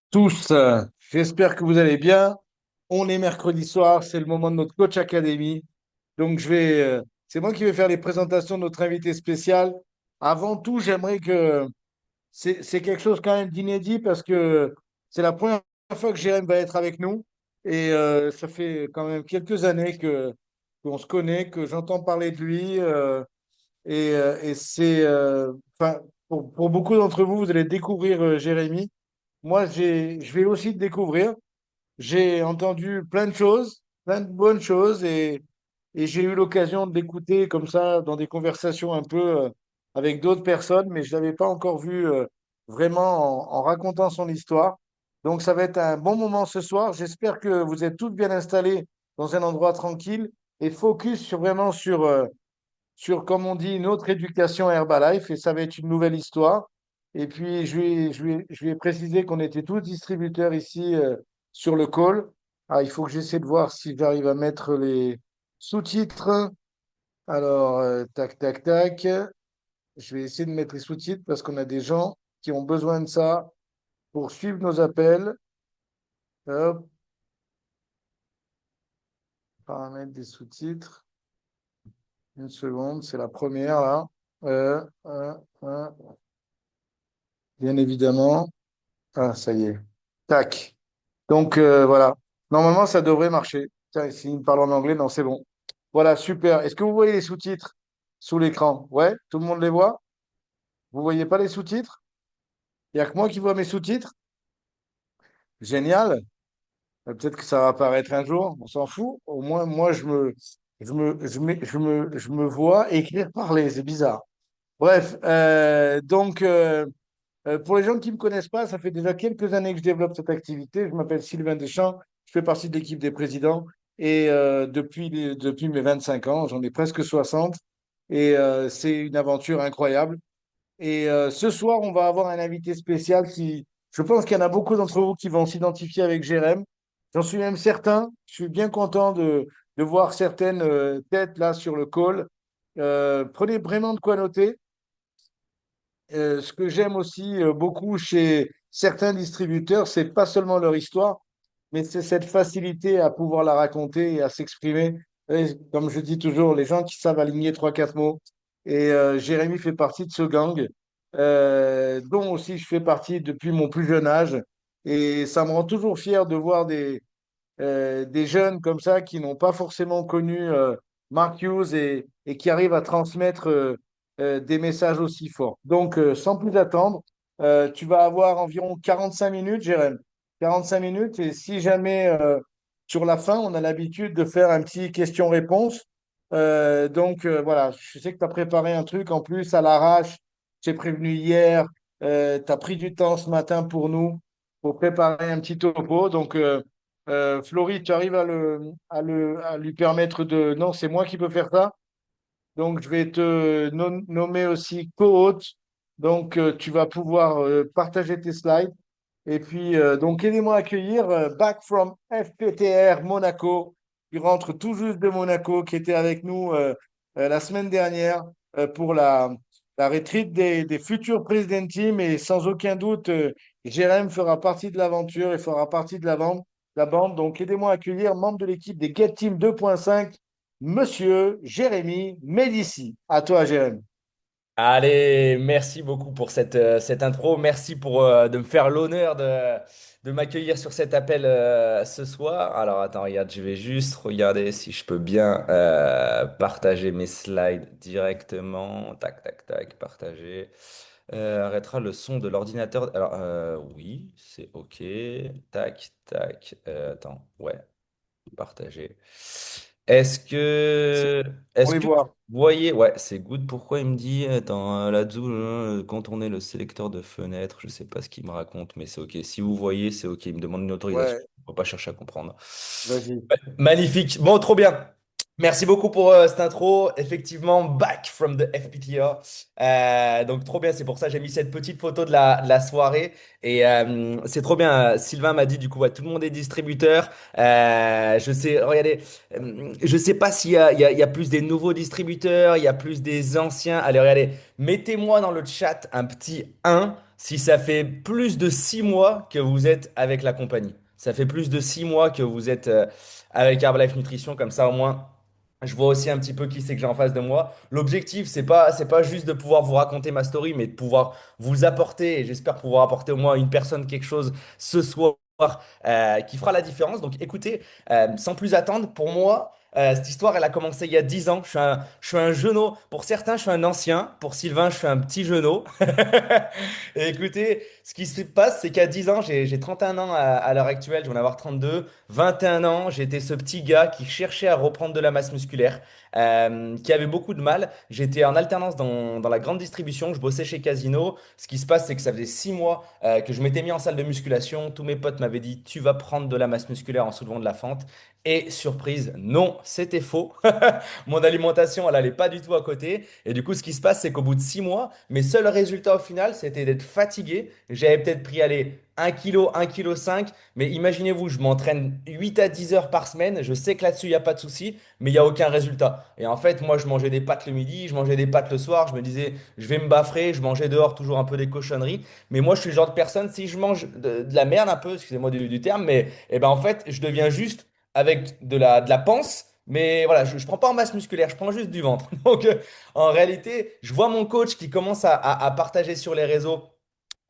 Tous, j'espère que vous allez bien. On est mercredi soir, c'est le moment de notre Coach Academy. Donc, c'est moi qui vais faire les présentations de notre invité spécial. Avant tout, j'aimerais que c'est quelque chose quand même d'inédit parce que c'est la première fois que Jérém va être avec nous. Et ça fait quand même quelques années qu'on se connaît, que j'entends parler de lui. Et enfin, pour beaucoup d'entre vous, vous allez découvrir Jérémy. Moi, je vais aussi le découvrir. J'ai entendu plein de choses, plein de bonnes choses, et j'ai eu l'occasion de l'écouter comme ça dans des conversations un peu avec d'autres personnes, mais je ne l'avais pas encore vu vraiment en racontant son histoire. Donc, ça va être un bon moment ce soir. J'espère que vous êtes tous bien installés dans un endroit tranquille et focus sur, comme on dit, une autre éducation Herbalife, et ça va être une nouvelle histoire. Et puis, je lui ai précisé qu'on était tous distributeurs ici sur le call. Ah, il faut que j'essaie de voir si j'arrive à mettre les sous-titres. Alors, tac, tac, tac. Je vais essayer de mettre les sous-titres parce qu'on a des gens qui ont besoin de ça pour suivre nos appels. Hop, paramètres des sous-titres. Une seconde, c'est la première là. Euh, euh, euh, Bien évidemment. Ah, ça y est. Tac. Donc, voilà. Normalement, ça devrait marcher. Tiens, s'il me parle en anglais, non, c'est bon. Voilà, super. Est-ce que vous voyez les sous-titres sous l'écran? Ouais, tout le monde les voit? Vous voyez pas les sous-titres? Il n'y a que moi qui vois mes sous-titres? Génial. Peut-être que ça va apparaître un jour, on s'en fout. Au moins, moi, je me vois écrire, parler. C'est bizarre. Bref, pour les gens qui ne me connaissent pas, ça fait déjà quelques années que je développe cette activité. Je m'appelle Sylvain Deschamps, je fais partie de l'équipe des présidents et depuis mes 25 ans, j'en ai presque 60, et c'est une aventure incroyable. Et ce soir, on va avoir un invité spécial qui, je pense qu'il y en a beaucoup d'entre vous qui vont s'identifier avec Jérém. J'en suis même certain. Je suis bien content de voir certaines têtes là sur le call. Prenez vraiment de quoi noter. Ce que j'aime aussi beaucoup chez certains distributeurs, c'est pas seulement leur histoire, mais c'est cette facilité à pouvoir la raconter et à s'exprimer. Et comme je dis toujours, les gens qui savent aligner trois, quatre mots. Et Jérémy fait partie de ce gang, dont aussi je fais partie depuis mon plus jeune âge. Et ça me rend toujours fier de voir des jeunes comme ça qui n'ont pas forcément connu Mark Hughes et qui arrivent à transmettre des messages aussi forts. Donc, sans plus attendre, tu vas avoir environ 45 minutes, Jérém. 45 minutes, et si jamais sur la fin, on a l'habitude de faire un petit question-réponse. Voilà, je sais que tu as préparé un truc en plus à l'arrache. J'ai prévenu hier, tu as pris du temps ce matin pour préparer un petit topo. Donc, Florie, tu arrives à lui permettre de... Non, c'est moi qui peux faire ça. Donc, je vais te nommer aussi co-hôte. Donc, tu vas pouvoir partager tes slides. Et puis, donc, aidez-moi à accueillir Back from FPTR Monaco, qui rentre tout juste de Monaco, qui était avec nous la semaine dernière pour la retreat des futurs President Team. Et sans aucun doute, Jérém fera partie de l'aventure et fera partie de la bande. Donc, aidez-moi à accueillir membre de l'équipe des Get Team 2.5, Monsieur Jérémy Médici. À toi, Jérémy. Allez, merci beaucoup pour cette intro. Merci pour de me faire l'honneur de m'accueillir sur cet appel ce soir. Alors attends, regarde, je vais juste regarder si je peux bien partager mes slides directement. Tac, tac, tac, partager. Arrêtera le son de l'ordinateur. Alors oui, c'est OK. Tac, tac. Attends, ouais. Partager. Est-ce C'est que, pour est-ce les que vous voir. voyez, ouais, c'est good. Pourquoi il me dit, attends, là-dessous, quand on est le sélecteur de fenêtres, je sais pas ce qu'il me raconte, mais c'est OK. Si vous voyez, c'est OK. Il me demande une autorisation. Ouais, On va pas chercher à comprendre. vas-y. Ouais, magnifique. Bon, trop bien. Merci beaucoup pour cette intro. Effectivement, back from the FPTR. Donc, trop bien. C'est pour ça que j'ai mis cette petite photo de la soirée. Et c'est trop bien. Sylvain m'a dit, du coup, ouais, tout le monde est distributeur. Je sais, regardez, je sais pas s'il y a, il y a plus des nouveaux distributeurs, il y a plus des anciens. Allez, regardez, mettez-moi dans le chat un petit 1 si ça fait plus de 6 mois que vous êtes avec la compagnie. Ça fait plus de 6 mois que vous êtes avec Herbalife Nutrition. Comme ça, au moins. Je vois aussi un petit peu qui c'est que j'ai en face de moi. L'objectif, c'est pas juste de pouvoir vous raconter ma story, mais de pouvoir vous apporter, et j'espère pouvoir apporter au moins une personne quelque chose ce soir qui fera la différence. Donc écoutez, sans plus attendre, pour moi, cette histoire, elle a commencé il y a 10 ans. Je suis un jeuneau. Pour certains, je suis un ancien. Pour Sylvain, je suis un petit jeuneau. Et écoutez, ce qui se passe, c'est qu'à 10 ans, j'ai 31 ans à l'heure actuelle, je vais en avoir 32. 21 ans, j'étais ce petit gars qui cherchait à reprendre de la masse musculaire, qui avait beaucoup de mal. J'étais en alternance dans la grande distribution, je bossais chez Casino. Ce qui se passe, c'est que ça faisait 6 mois que je m'étais mis en salle de musculation. Tous mes potes m'avaient dit, tu vas prendre de la masse musculaire en soulevant de la fente. Et surprise, non, c'était faux. Mon alimentation, elle allait pas du tout à côté. Et du coup, ce qui se passe, c'est qu'au bout de 6 mois, mes seuls résultats au final, c'était d'être fatigué. J'avais peut-être pris, allez, 1 kg, 1,5 kg. Mais imaginez-vous, je m'entraîne 8 à 10 heures par semaine. Je sais que là-dessus, il n'y a pas de souci, mais il n'y a aucun résultat. Et en fait, moi, je mangeais des pâtes le midi, je mangeais des pâtes le soir. Je me disais, je vais me baffrer. Je mangeais dehors toujours un peu des cochonneries. Mais moi, je suis le genre de personne, si je mange de la merde un peu, excusez-moi du terme, mais eh ben, en fait, je deviens juste avec de la panse. Mais voilà, je ne prends pas en masse musculaire, je prends juste du ventre. Donc, en réalité, je vois mon coach qui commence à partager sur les réseaux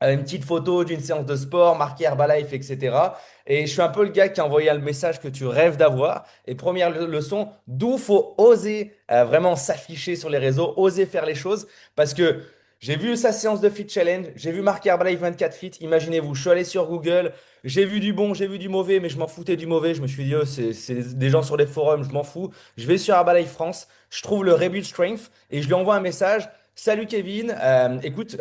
une petite photo d'une séance de sport marquée Herbalife, etc. Et je suis un peu le gars qui a envoyé le message que tu rêves d'avoir. Et première leçon, d'où faut oser vraiment s'afficher sur les réseaux, oser faire les choses. Parce que j'ai vu sa séance de Fit Challenge, j'ai vu marqué Herbalife 24 Fit. Imaginez-vous, je suis allé sur Google, j'ai vu du bon, j'ai vu du mauvais, mais je m'en foutais du mauvais. Je me suis dit, oh, c'est des gens sur des forums, je m'en fous. Je vais sur Herbalife France, je trouve le Rebuild Strength et je lui envoie un message. Salut Kevin, écoute,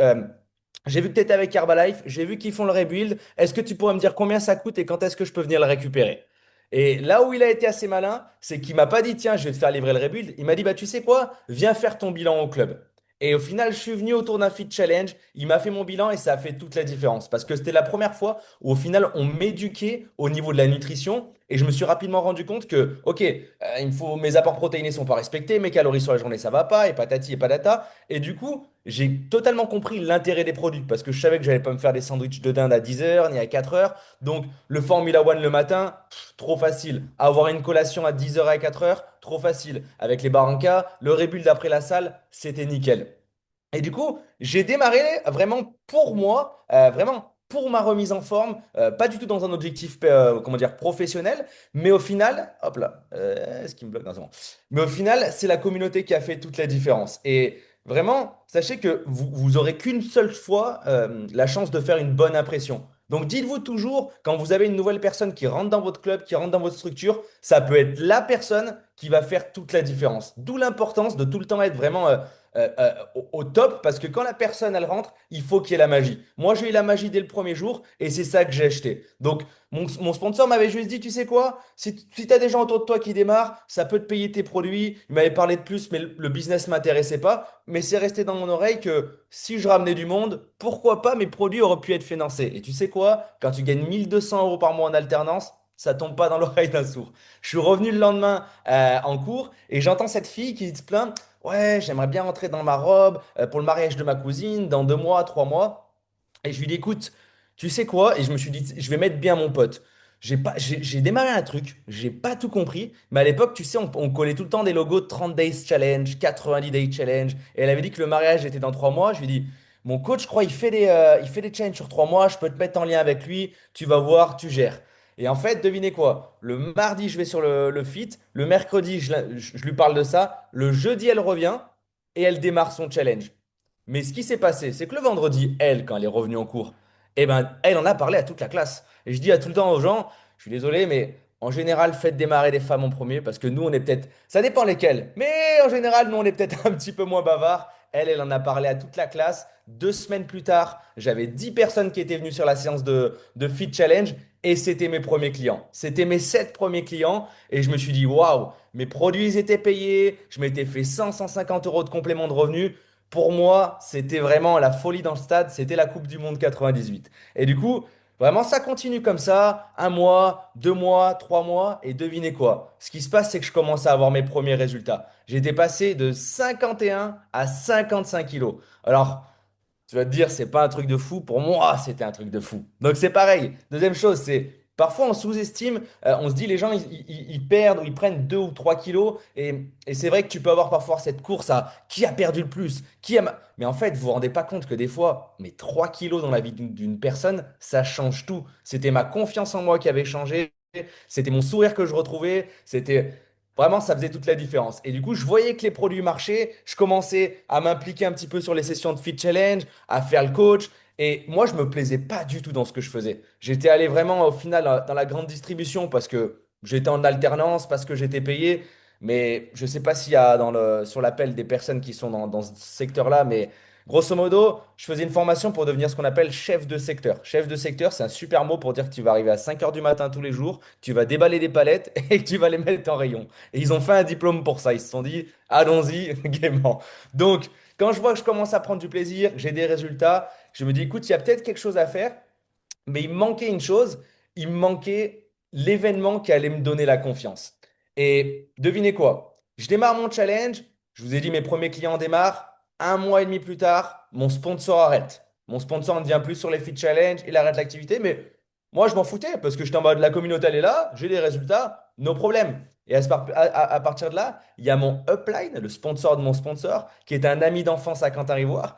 j'ai vu que tu étais avec Herbalife, j'ai vu qu'ils font le rebuild. Est-ce que tu pourrais me dire combien ça coûte et quand est-ce que je peux venir le récupérer? Et là où il a été assez malin, c'est qu'il m'a pas dit, tiens, je vais te faire livrer le rebuild. Il m'a dit, bah tu sais quoi, viens faire ton bilan au club. Et au final, je suis venu autour d'un fit challenge, il m'a fait mon bilan et ça a fait toute la différence. Parce que c'était la première fois où au final, on m'éduquait au niveau de la nutrition. Et je me suis rapidement rendu compte que, ok, il me faut, mes apports protéinés sont pas respectés, mes calories sur la journée, ça va pas, et patati et patata. Et du coup, j'ai totalement compris l'intérêt des produits parce que je savais que j'allais pas me faire des sandwichs de dinde à 10 heures ni à 4 heures. Donc, le Formula One le matin, trop facile. Avoir une collation à 10 heures et à 4 heures, trop facile. Avec les Barranca, le rebuild après la salle, c'était nickel. Et du coup, j'ai démarré vraiment pour moi, vraiment pour ma remise en forme, pas du tout dans un objectif, comment dire, professionnel, mais au final, hop là, ce qui me bloque dans ce moment. Mais au final, c'est la communauté qui a fait toute la différence. Et vraiment, sachez que vous aurez qu'une seule fois la chance de faire une bonne impression. Donc dites-vous toujours, quand vous avez une nouvelle personne qui rentre dans votre club, qui rentre dans votre structure, ça peut être la personne qui va faire toute la différence. D'où l'importance de tout le temps être vraiment au top parce que quand la personne elle rentre, il faut qu'il y ait la magie. Moi, j'ai eu la magie dès le premier jour et c'est ça que j'ai acheté. Donc, mon sponsor m'avait juste dit, tu sais quoi, si tu as des gens autour de toi qui démarrent, ça peut te payer tes produits. Il m'avait parlé de plus, mais le business m'intéressait pas. Mais c'est resté dans mon oreille que si je ramenais du monde, pourquoi pas mes produits auraient pu être financés. Et tu sais quoi, quand tu gagnes 1 200 € par mois en alternance, ça tombe pas dans l'oreille d'un sourd. Je suis revenu le lendemain en cours et j'entends cette fille qui se plaint. Ouais, j'aimerais bien entrer dans ma robe pour le mariage de ma cousine dans 2 mois, 3 mois. Et je lui dis, écoute, tu sais quoi? Et je me suis dit, je vais mettre bien mon pote. J'ai démarré un truc, j'ai pas tout compris, mais à l'époque, tu sais, on collait tout le temps des logos de 30 days challenge, 90 days challenge. Et elle avait dit que le mariage était dans 3 mois. Je lui ai dit, mon coach, je crois, il fait des challenges sur 3 mois, je peux te mettre en lien avec lui, tu vas voir, tu gères. Et en fait, devinez quoi? Le mardi, je vais sur le fit. Le mercredi, je lui parle de ça. Le jeudi, elle revient et elle démarre son challenge. Mais ce qui s'est passé, c'est que le vendredi, elle, quand elle est revenue en cours, eh ben, elle en a parlé à toute la classe. Et je dis à tout le temps aux gens, je suis désolé, mais en général, faites démarrer les femmes en premier parce que nous, on est peut-être, ça dépend lesquelles, mais en général, nous, on est peut-être un petit peu moins bavards. Elle en a parlé à toute la classe. 2 semaines plus tard, j'avais 10 personnes qui étaient venues sur la séance de Fit Challenge et c'était mes premiers clients. C'était mes 7 premiers clients et je me suis dit, waouh, mes produits ils étaient payés, je m'étais fait 100-150 € de complément de revenus. Pour moi, c'était vraiment la folie dans le stade, c'était la Coupe du Monde 98. Et du coup, vraiment, ça continue comme ça, 1 mois, 2 mois, 3 mois, et devinez quoi? Ce qui se passe, c'est que je commence à avoir mes premiers résultats. J'étais passé de 51 à 55 kilos. Alors, tu vas te dire, c'est pas un truc de fou. Pour moi, c'était un truc de fou. Donc c'est pareil. Deuxième chose, c'est parfois on sous-estime, on se dit les gens ils perdent ou ils prennent 2 ou 3 kilos. Et c'est vrai que tu peux avoir parfois cette course à qui a perdu le plus, Mais en fait, vous vous rendez pas compte que des fois, mais 3 kilos dans la vie d'une personne, ça change tout. C'était ma confiance en moi qui avait changé. C'était mon sourire que je retrouvais. C'était vraiment, ça faisait toute la différence. Et du coup, je voyais que les produits marchaient. Je commençais à m'impliquer un petit peu sur les sessions de Fit Challenge, à faire le coach. Et moi, je me plaisais pas du tout dans ce que je faisais. J'étais allé vraiment au final dans la grande distribution parce que j'étais en alternance, parce que j'étais payé. Mais je sais pas s'il y a sur l'appel des personnes qui sont dans ce secteur-là, mais grosso modo, je faisais une formation pour devenir ce qu'on appelle chef de secteur. Chef de secteur, c'est un super mot pour dire que tu vas arriver à 5 heures du matin tous les jours, tu vas déballer des palettes et que tu vas les mettre en rayon. Et ils ont fait un diplôme pour ça. Ils se sont dit, allons-y, gaiement. Donc, quand je vois que je commence à prendre du plaisir, que j'ai des résultats, je me dis, écoute, il y a peut-être quelque chose à faire. Mais il me manquait une chose, il me manquait l'événement qui allait me donner la confiance. Et devinez quoi? Je démarre mon challenge, je vous ai dit mes premiers clients démarrent, 1 mois et demi plus tard, mon sponsor arrête. Mon sponsor ne vient plus sur les Fit Challenge, il arrête l'activité, mais moi je m'en foutais parce que j'étais en mode la communauté elle est là, j'ai des résultats, no problème. Et à partir de là, il y a mon upline, le sponsor de mon sponsor, qui est un ami d'enfance à Quentin-Rivoire,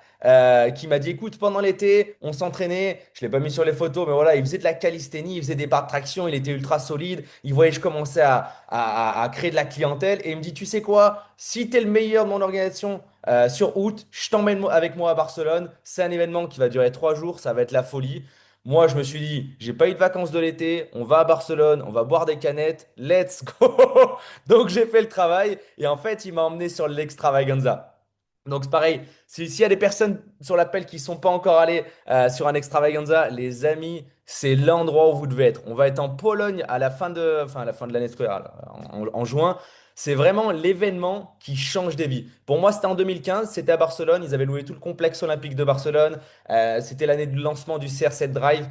qui m'a dit, écoute, pendant l'été, on s'entraînait, je ne l'ai pas mis sur les photos, mais voilà, il faisait de la calisthénie, il faisait des barres de traction, il était ultra solide, il voyait que je commençais à créer de la clientèle, et il me dit, tu sais quoi, si tu es le meilleur de mon organisation sur août, je t'emmène avec moi à Barcelone, c'est un événement qui va durer 3 jours, ça va être la folie. Moi, je me suis dit, j'ai pas eu de vacances de l'été, on va à Barcelone, on va boire des canettes, let's go! Donc j'ai fait le travail, et en fait, il m'a emmené sur l'extravaganza. Donc c'est pareil, s'il y a des personnes sur l'appel qui ne sont pas encore allées sur un extravaganza, les amis, c'est l'endroit où vous devez être. On va être en Pologne à la fin de l'année scolaire, là, en juin. C'est vraiment l'événement qui change des vies. Pour moi, c'était en 2015, c'était à Barcelone. Ils avaient loué tout le complexe olympique de Barcelone. C'était l'année du lancement du CR7 Drive.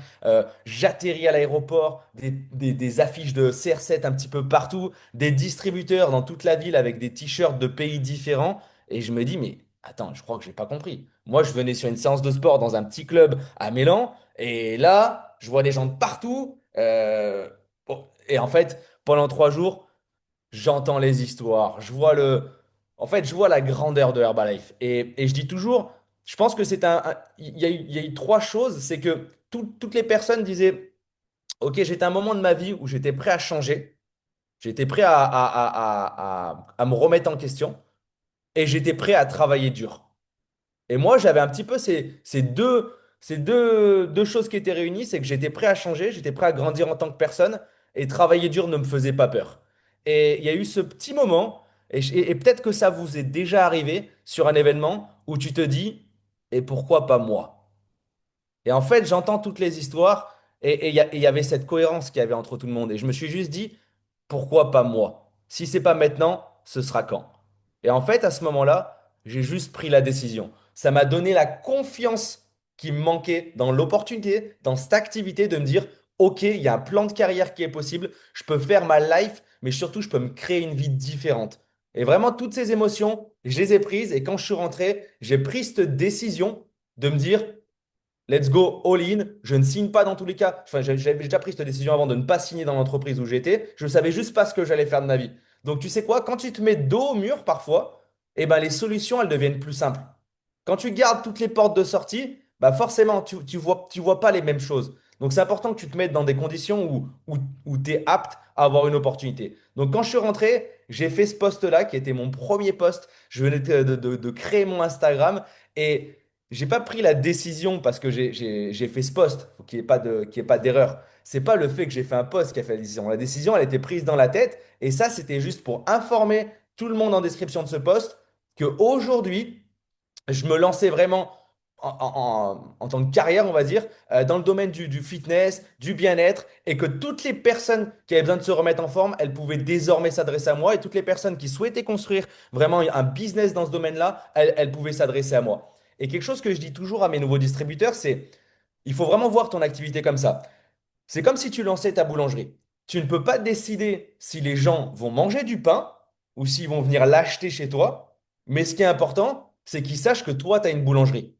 J'atterris à l'aéroport, des affiches de CR7 un petit peu partout, des distributeurs dans toute la ville avec des t-shirts de pays différents. Et je me dis, mais attends, je crois que j'ai pas compris. Moi, je venais sur une séance de sport dans un petit club à Mélan, et là, je vois des gens de partout. Bon, et en fait, pendant 3 jours, j'entends les histoires. En fait, je vois la grandeur de Herbalife. Et je dis toujours, je pense que il y a eu 3 choses. C'est que toutes les personnes disaient, OK, j'étais à un moment de ma vie où j'étais prêt à changer. J'étais prêt à me remettre en question. Et j'étais prêt à travailler dur. Et moi, j'avais un petit peu ces deux choses qui étaient réunies, c'est que j'étais prêt à changer, j'étais prêt à grandir en tant que personne, et travailler dur ne me faisait pas peur. Et il y a eu ce petit moment, et peut-être que ça vous est déjà arrivé sur un événement où tu te dis, et pourquoi pas moi? Et en fait, j'entends toutes les histoires et il y avait cette cohérence qu'il y avait entre tout le monde. Et je me suis juste dit, pourquoi pas moi? Si c'est pas maintenant, ce sera quand? Et en fait, à ce moment-là, j'ai juste pris la décision. Ça m'a donné la confiance qui me manquait dans l'opportunité, dans cette activité de me dire, OK, il y a un plan de carrière qui est possible, je peux faire ma life, mais surtout, je peux me créer une vie différente. Et vraiment, toutes ces émotions, je les ai prises. Et quand je suis rentré, j'ai pris cette décision de me dire, let's go all-in. Je ne signe pas dans tous les cas. Enfin, j'avais déjà pris cette décision avant de ne pas signer dans l'entreprise où j'étais. Je ne savais juste pas ce que j'allais faire de ma vie. Donc, tu sais quoi? Quand tu te mets dos au mur parfois, eh ben, les solutions, elles deviennent plus simples. Quand tu gardes toutes les portes de sortie, bah forcément, tu vois pas les mêmes choses. Donc, c'est important que tu te mettes dans des conditions où tu es apte à avoir une opportunité. Donc, quand je suis rentré, j'ai fait ce post-là qui était mon premier post. Je venais de créer mon Instagram et j'ai pas pris la décision parce que j'ai fait ce post. Faut qu'il y ait pas d'erreur. C'est pas le fait que j'ai fait un post qui a fait la décision. La décision, elle était prise dans la tête. Et ça, c'était juste pour informer tout le monde en description de ce post que aujourd'hui, je me lançais vraiment. en tant que carrière, on va dire, dans le domaine du fitness, du bien-être, et que toutes les personnes qui avaient besoin de se remettre en forme, elles pouvaient désormais s'adresser à moi, et toutes les personnes qui souhaitaient construire vraiment un business dans ce domaine-là, elles pouvaient s'adresser à moi. Et quelque chose que je dis toujours à mes nouveaux distributeurs, c'est, il faut vraiment voir ton activité comme ça. C'est comme si tu lançais ta boulangerie. Tu ne peux pas décider si les gens vont manger du pain ou s'ils vont venir l'acheter chez toi, mais ce qui est important, c'est qu'ils sachent que toi, tu as une boulangerie.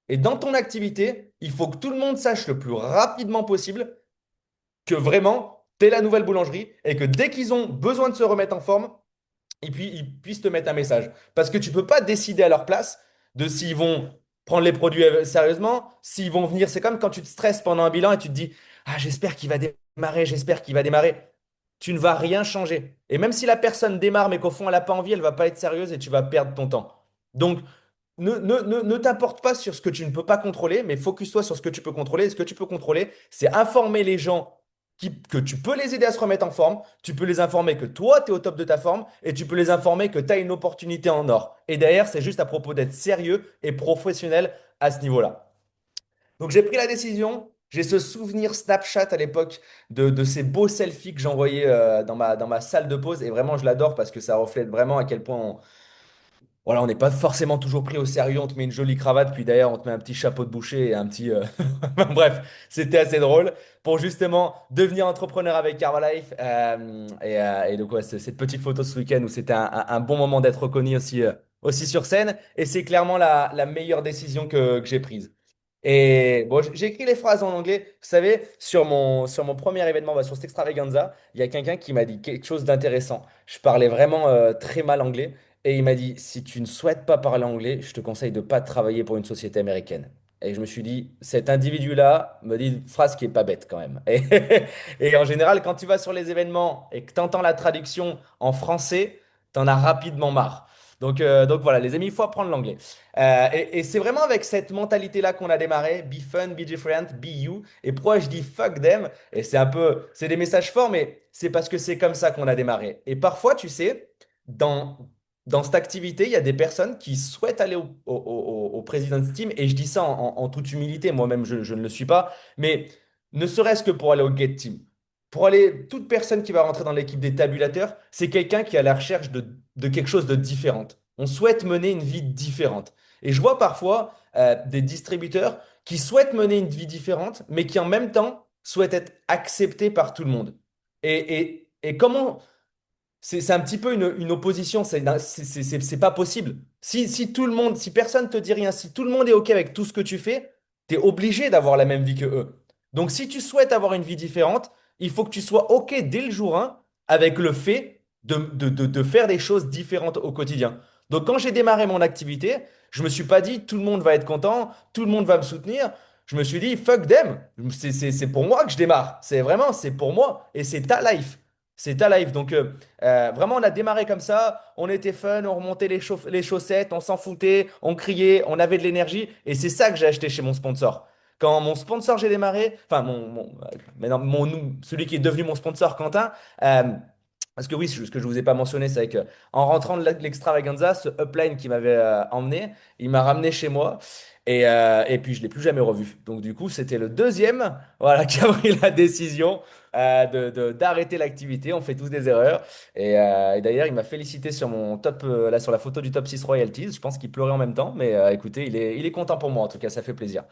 Et dans ton activité, il faut que tout le monde sache le plus rapidement possible que vraiment, tu es la nouvelle boulangerie et que dès qu'ils ont besoin de se remettre en forme, et puis ils puissent te mettre un message. Parce que tu peux pas décider à leur place de s'ils vont prendre les produits sérieusement, s'ils vont venir. C'est comme quand tu te stresses pendant un bilan et tu te dis, ah, j'espère qu'il va démarrer, j'espère qu'il va démarrer. Tu ne vas rien changer. Et même si la personne démarre, mais qu'au fond, elle n'a pas envie, elle va pas être sérieuse et tu vas perdre ton temps. Donc, ne t'importe pas sur ce que tu ne peux pas contrôler, mais focus-toi sur ce que tu peux contrôler. Et ce que tu peux contrôler, c'est informer les gens que tu peux les aider à se remettre en forme. Tu peux les informer que toi, tu es au top de ta forme et tu peux les informer que tu as une opportunité en or. Et derrière, c'est juste à propos d'être sérieux et professionnel à ce niveau-là. Donc, j'ai pris la décision. J'ai ce souvenir Snapchat à l'époque de ces beaux selfies que j'envoyais dans ma salle de pause. Et vraiment, je l'adore parce que ça reflète vraiment à quel point voilà, on n'est pas forcément toujours pris au sérieux. On te met une jolie cravate, puis d'ailleurs, on te met un petit chapeau de boucher et un petit. Bref, c'était assez drôle pour justement devenir entrepreneur avec Herbalife. Et donc, ouais, cette petite photo ce week-end où c'était un bon moment d'être reconnu aussi sur scène. Et c'est clairement la meilleure décision que j'ai prise. Et bon, j'ai écrit les phrases en anglais. Vous savez, sur mon premier événement, bah, sur cet extravaganza, il y a quelqu'un qui m'a dit quelque chose d'intéressant. Je parlais vraiment très mal anglais. Et il m'a dit, si tu ne souhaites pas parler anglais, je te conseille de ne pas travailler pour une société américaine. Et je me suis dit, cet individu-là me dit une phrase qui est pas bête quand même. Et en général, quand tu vas sur les événements et que tu entends la traduction en français, tu en as rapidement marre. Donc voilà, les amis, il faut apprendre l'anglais. Et c'est vraiment avec cette mentalité-là qu'on a démarré. Be fun, be different, be you. Et pourquoi je dis fuck them? Et c'est des messages forts, mais c'est parce que c'est comme ça qu'on a démarré. Et parfois, tu sais, dans, dans cette activité, il y a des personnes qui souhaitent aller au President's Team, et je dis ça en toute humilité, moi-même je ne le suis pas, mais ne serait-ce que pour aller au Get Team. Pour aller, toute personne qui va rentrer dans l'équipe des tabulateurs, c'est quelqu'un qui est à la recherche de quelque chose de différent. On souhaite mener une vie différente. Et je vois parfois des distributeurs qui souhaitent mener une vie différente, mais qui en même temps souhaitent être acceptés par tout le monde. Et comment c'est un petit peu une opposition, c'est pas possible. Si tout le monde, si personne te dit rien, si tout le monde est OK avec tout ce que tu fais, tu es obligé d'avoir la même vie que eux. Donc si tu souhaites avoir une vie différente, il faut que tu sois OK dès le jour 1 avec le fait de faire des choses différentes au quotidien. Donc quand j'ai démarré mon activité, je me suis pas dit tout le monde va être content, tout le monde va me soutenir. Je me suis dit fuck them, c'est pour moi que je démarre. C'est pour moi et c'est ta life. C'est ta life. Donc, vraiment, on a démarré comme ça. On était fun, on remontait les chaussettes, on s'en foutait, on criait, on avait de l'énergie. Et c'est ça que j'ai acheté chez mon sponsor. Quand mon sponsor, j'ai démarré, enfin, maintenant, celui qui est devenu mon sponsor, Quentin, euh, parce que oui, ce que je vous ai pas mentionné, c'est que en rentrant de l'extravaganza, ce upline qui m'avait emmené, il m'a ramené chez moi. Et puis, je l'ai plus jamais revu. Donc, du coup, c'était le deuxième voilà, qui a pris la décision d'arrêter l'activité. On fait tous des erreurs. Et d'ailleurs, il m'a félicité sur mon top, là, sur la photo du top 6 royalties. Je pense qu'il pleurait en même temps. Mais écoutez, il est content pour moi. En tout cas, ça fait plaisir.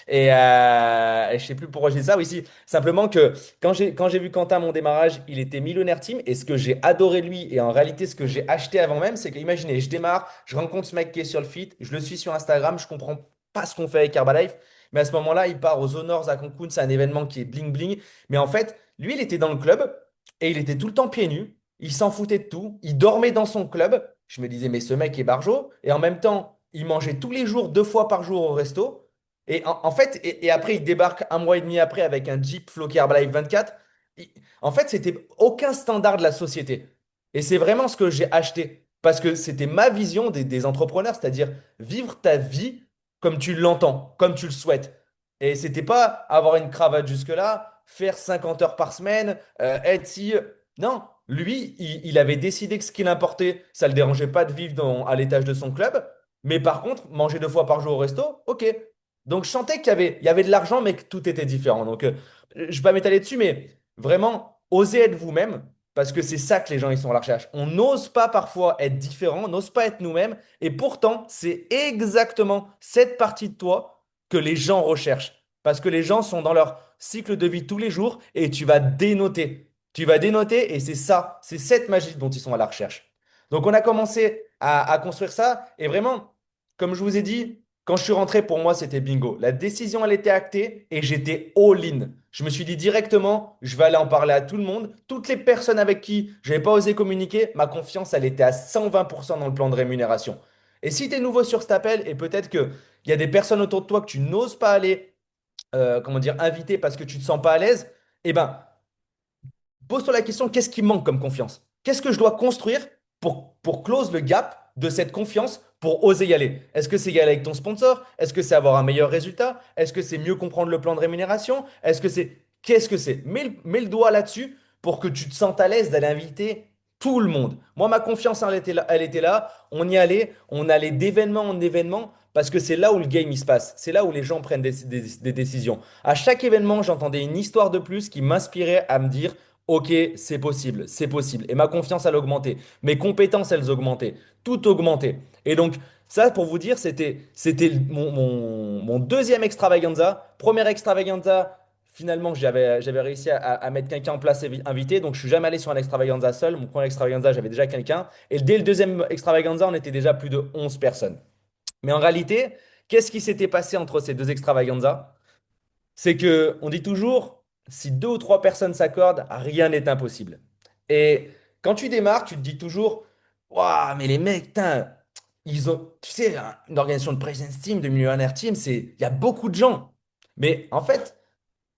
Et je sais plus pourquoi je dis ça. Oui, si. Simplement que quand j'ai vu Quentin à mon démarrage, il était millionnaire team. Et ce que j'ai adoré lui, et en réalité, ce que j'ai acheté avant même, c'est que, imaginez, je démarre, je rencontre ce mec qui est sur le feed, je le suis sur Instagram, je comprends pas ce qu'on fait avec Herbalife. Mais à ce moment-là, il part aux Honors à Cancun. C'est un événement qui est bling bling. Mais en fait, lui, il était dans le club et il était tout le temps pieds nus. Il s'en foutait de tout. Il dormait dans son club. Je me disais, mais ce mec est barjot. Et en même temps, il mangeait tous les jours, 2 fois par jour au resto. Et en fait, et après, il débarque un mois et demi après avec un Jeep Floki Herbalife 24. Il- En fait, c'était aucun standard de la société. Et c'est vraiment ce que j'ai acheté. Parce que c'était ma vision des entrepreneurs, c'est-à-dire vivre ta vie comme tu l'entends, comme tu le souhaites. Et c'était pas avoir une cravate jusque-là, faire 50 heures par semaine, être si. Non, lui, il avait décidé que ce qui l'importait, ça le dérangeait pas de vivre à l'étage de son club. Mais par contre, manger 2 fois par jour au resto, ok. Donc je sentais qu'il y avait de l'argent, mais que tout était différent. Donc je ne vais pas m'étaler dessus, mais vraiment, osez être vous-même, parce que c'est ça que les gens ils sont à la recherche. On n'ose pas parfois être différent, on n'ose pas être nous-mêmes, et pourtant, c'est exactement cette partie de toi que les gens recherchent. Parce que les gens sont dans leur cycle de vie tous les jours, et tu vas dénoter. Tu vas dénoter, et c'est ça, c'est cette magie dont ils sont à la recherche. Donc on a commencé à construire ça, et vraiment. Comme je vous ai dit, quand je suis rentré, pour moi, c'était bingo. La décision, elle était actée et j'étais all-in. Je me suis dit directement, je vais aller en parler à tout le monde. Toutes les personnes avec qui je n'avais pas osé communiquer, ma confiance, elle était à 120% dans le plan de rémunération. Et si tu es nouveau sur cet appel et peut-être qu'il y a des personnes autour de toi que tu n'oses pas aller, comment dire, inviter parce que tu ne te sens pas à l'aise, eh ben, pose-toi la question, qu'est-ce qui manque comme confiance? Qu'est-ce que je dois construire pour close le gap de cette confiance pour oser y aller? Est-ce que c'est y aller avec ton sponsor? Est-ce que c'est avoir un meilleur résultat? Est-ce que c'est mieux comprendre le plan de rémunération? Est-ce que c'est... Qu'est-ce que c'est? Mets le doigt là-dessus pour que tu te sentes à l'aise d'aller inviter tout le monde. Moi, ma confiance, elle était là, elle était là. On y allait, on allait d'événement en événement parce que c'est là où le game il se passe. C'est là où les gens prennent des décisions. À chaque événement, j'entendais une histoire de plus qui m'inspirait à me dire, ok, c'est possible, c'est possible. Et ma confiance, elle augmentait. Mes compétences, elles augmentaient. Tout augmentait. Et donc, ça, pour vous dire, c'était mon deuxième extravaganza. Première extravaganza, finalement, j'avais réussi à mettre quelqu'un en place invité. Donc, je suis jamais allé sur un extravaganza seul. Mon premier extravaganza, j'avais déjà quelqu'un. Et dès le deuxième extravaganza, on était déjà plus de 11 personnes. Mais en réalité, qu'est-ce qui s'était passé entre ces deux extravaganzas? C'est que on dit toujours, si deux ou trois personnes s'accordent, rien n'est impossible. Et quand tu démarres, tu te dis toujours, waouh, mais les mecs, putain, ils ont, tu sais, une organisation de presence team, de millionnaire team, il y a beaucoup de gens. Mais en fait,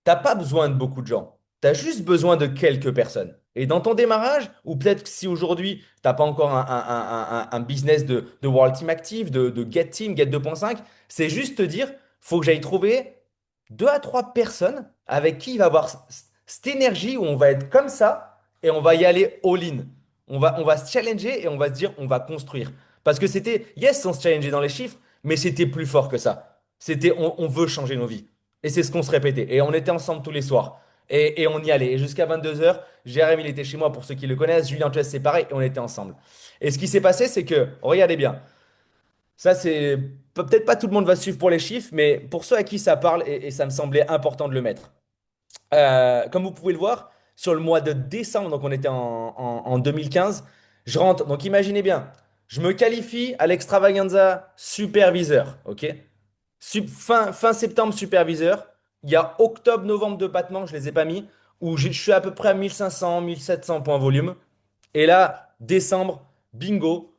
t'as pas besoin de beaucoup de gens. Tu as juste besoin de quelques personnes. Et dans ton démarrage, ou peut-être que si aujourd'hui, tu n'as pas encore un business de World Team Active, de Get Team, Get 2.5, c'est juste te dire, faut que j'aille trouver deux à trois personnes avec qui il va avoir cette énergie où on va être comme ça et on va y aller all-in. On va se challenger et on va se dire, on va construire. Parce que c'était, yes, on se challengeait dans les chiffres, mais c'était plus fort que ça. C'était, on veut changer nos vies. Et c'est ce qu'on se répétait. Et on était ensemble tous les soirs. Et on y allait. Et jusqu'à 22 h, Jérémy, il était chez moi pour ceux qui le connaissent. Julien Tues, c'est pareil. Et on était ensemble. Et ce qui s'est passé, c'est que, regardez bien, ça c'est. Peut-être pas tout le monde va suivre pour les chiffres, mais pour ceux à qui ça parle, et ça me semblait important de le mettre. Comme vous pouvez le voir, sur le mois de décembre, donc on était en 2015, je rentre. Donc imaginez bien, je me qualifie à l'extravaganza superviseur. Ok? Fin septembre, superviseur. Il y a octobre, novembre de battement, je ne les ai pas mis, où je suis à peu près à 1500, 1700 points volume. Et là, décembre, bingo,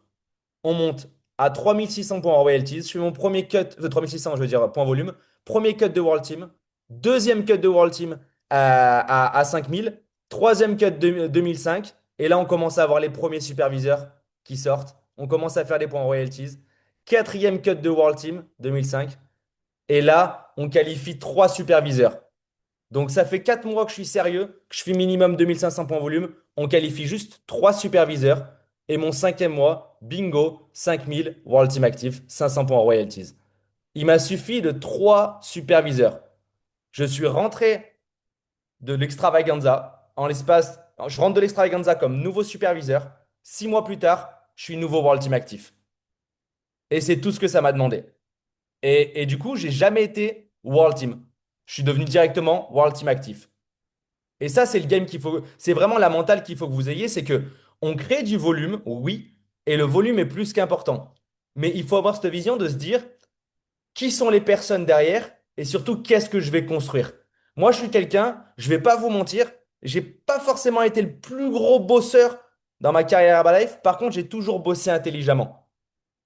on monte à 3600 points en royalties. Je fais mon premier cut, 3600, je veux dire, points volume. Premier cut de World Team. Deuxième cut de World Team à 5000. Troisième cut de 2005. Et là, on commence à avoir les premiers superviseurs qui sortent. On commence à faire des points en royalties. Quatrième cut de World Team 2005. Et là, on qualifie trois superviseurs. Donc ça fait 4 mois que je suis sérieux, que je fais minimum 2500 points volume. On qualifie juste trois superviseurs. Et mon cinquième mois, bingo, 5000 World Team Active, 500 points en royalties. Il m'a suffi de trois superviseurs. Je suis rentré de l'extravaganza en l'espace. Je rentre de l'extravaganza comme nouveau superviseur. 6 mois plus tard, je suis nouveau World Team Active. Et c'est tout ce que ça m'a demandé. Et du coup, j'ai jamais été World Team. Je suis devenu directement World Team Actif. Et ça, c'est le game qu'il faut. C'est vraiment la mentale qu'il faut que vous ayez. C'est que on crée du volume, oui, et le volume est plus qu'important. Mais il faut avoir cette vision de se dire qui sont les personnes derrière et surtout qu'est-ce que je vais construire. Moi, je suis quelqu'un, je vais pas vous mentir, j'ai pas forcément été le plus gros bosseur dans ma carrière Herbalife. Par contre, j'ai toujours bossé intelligemment.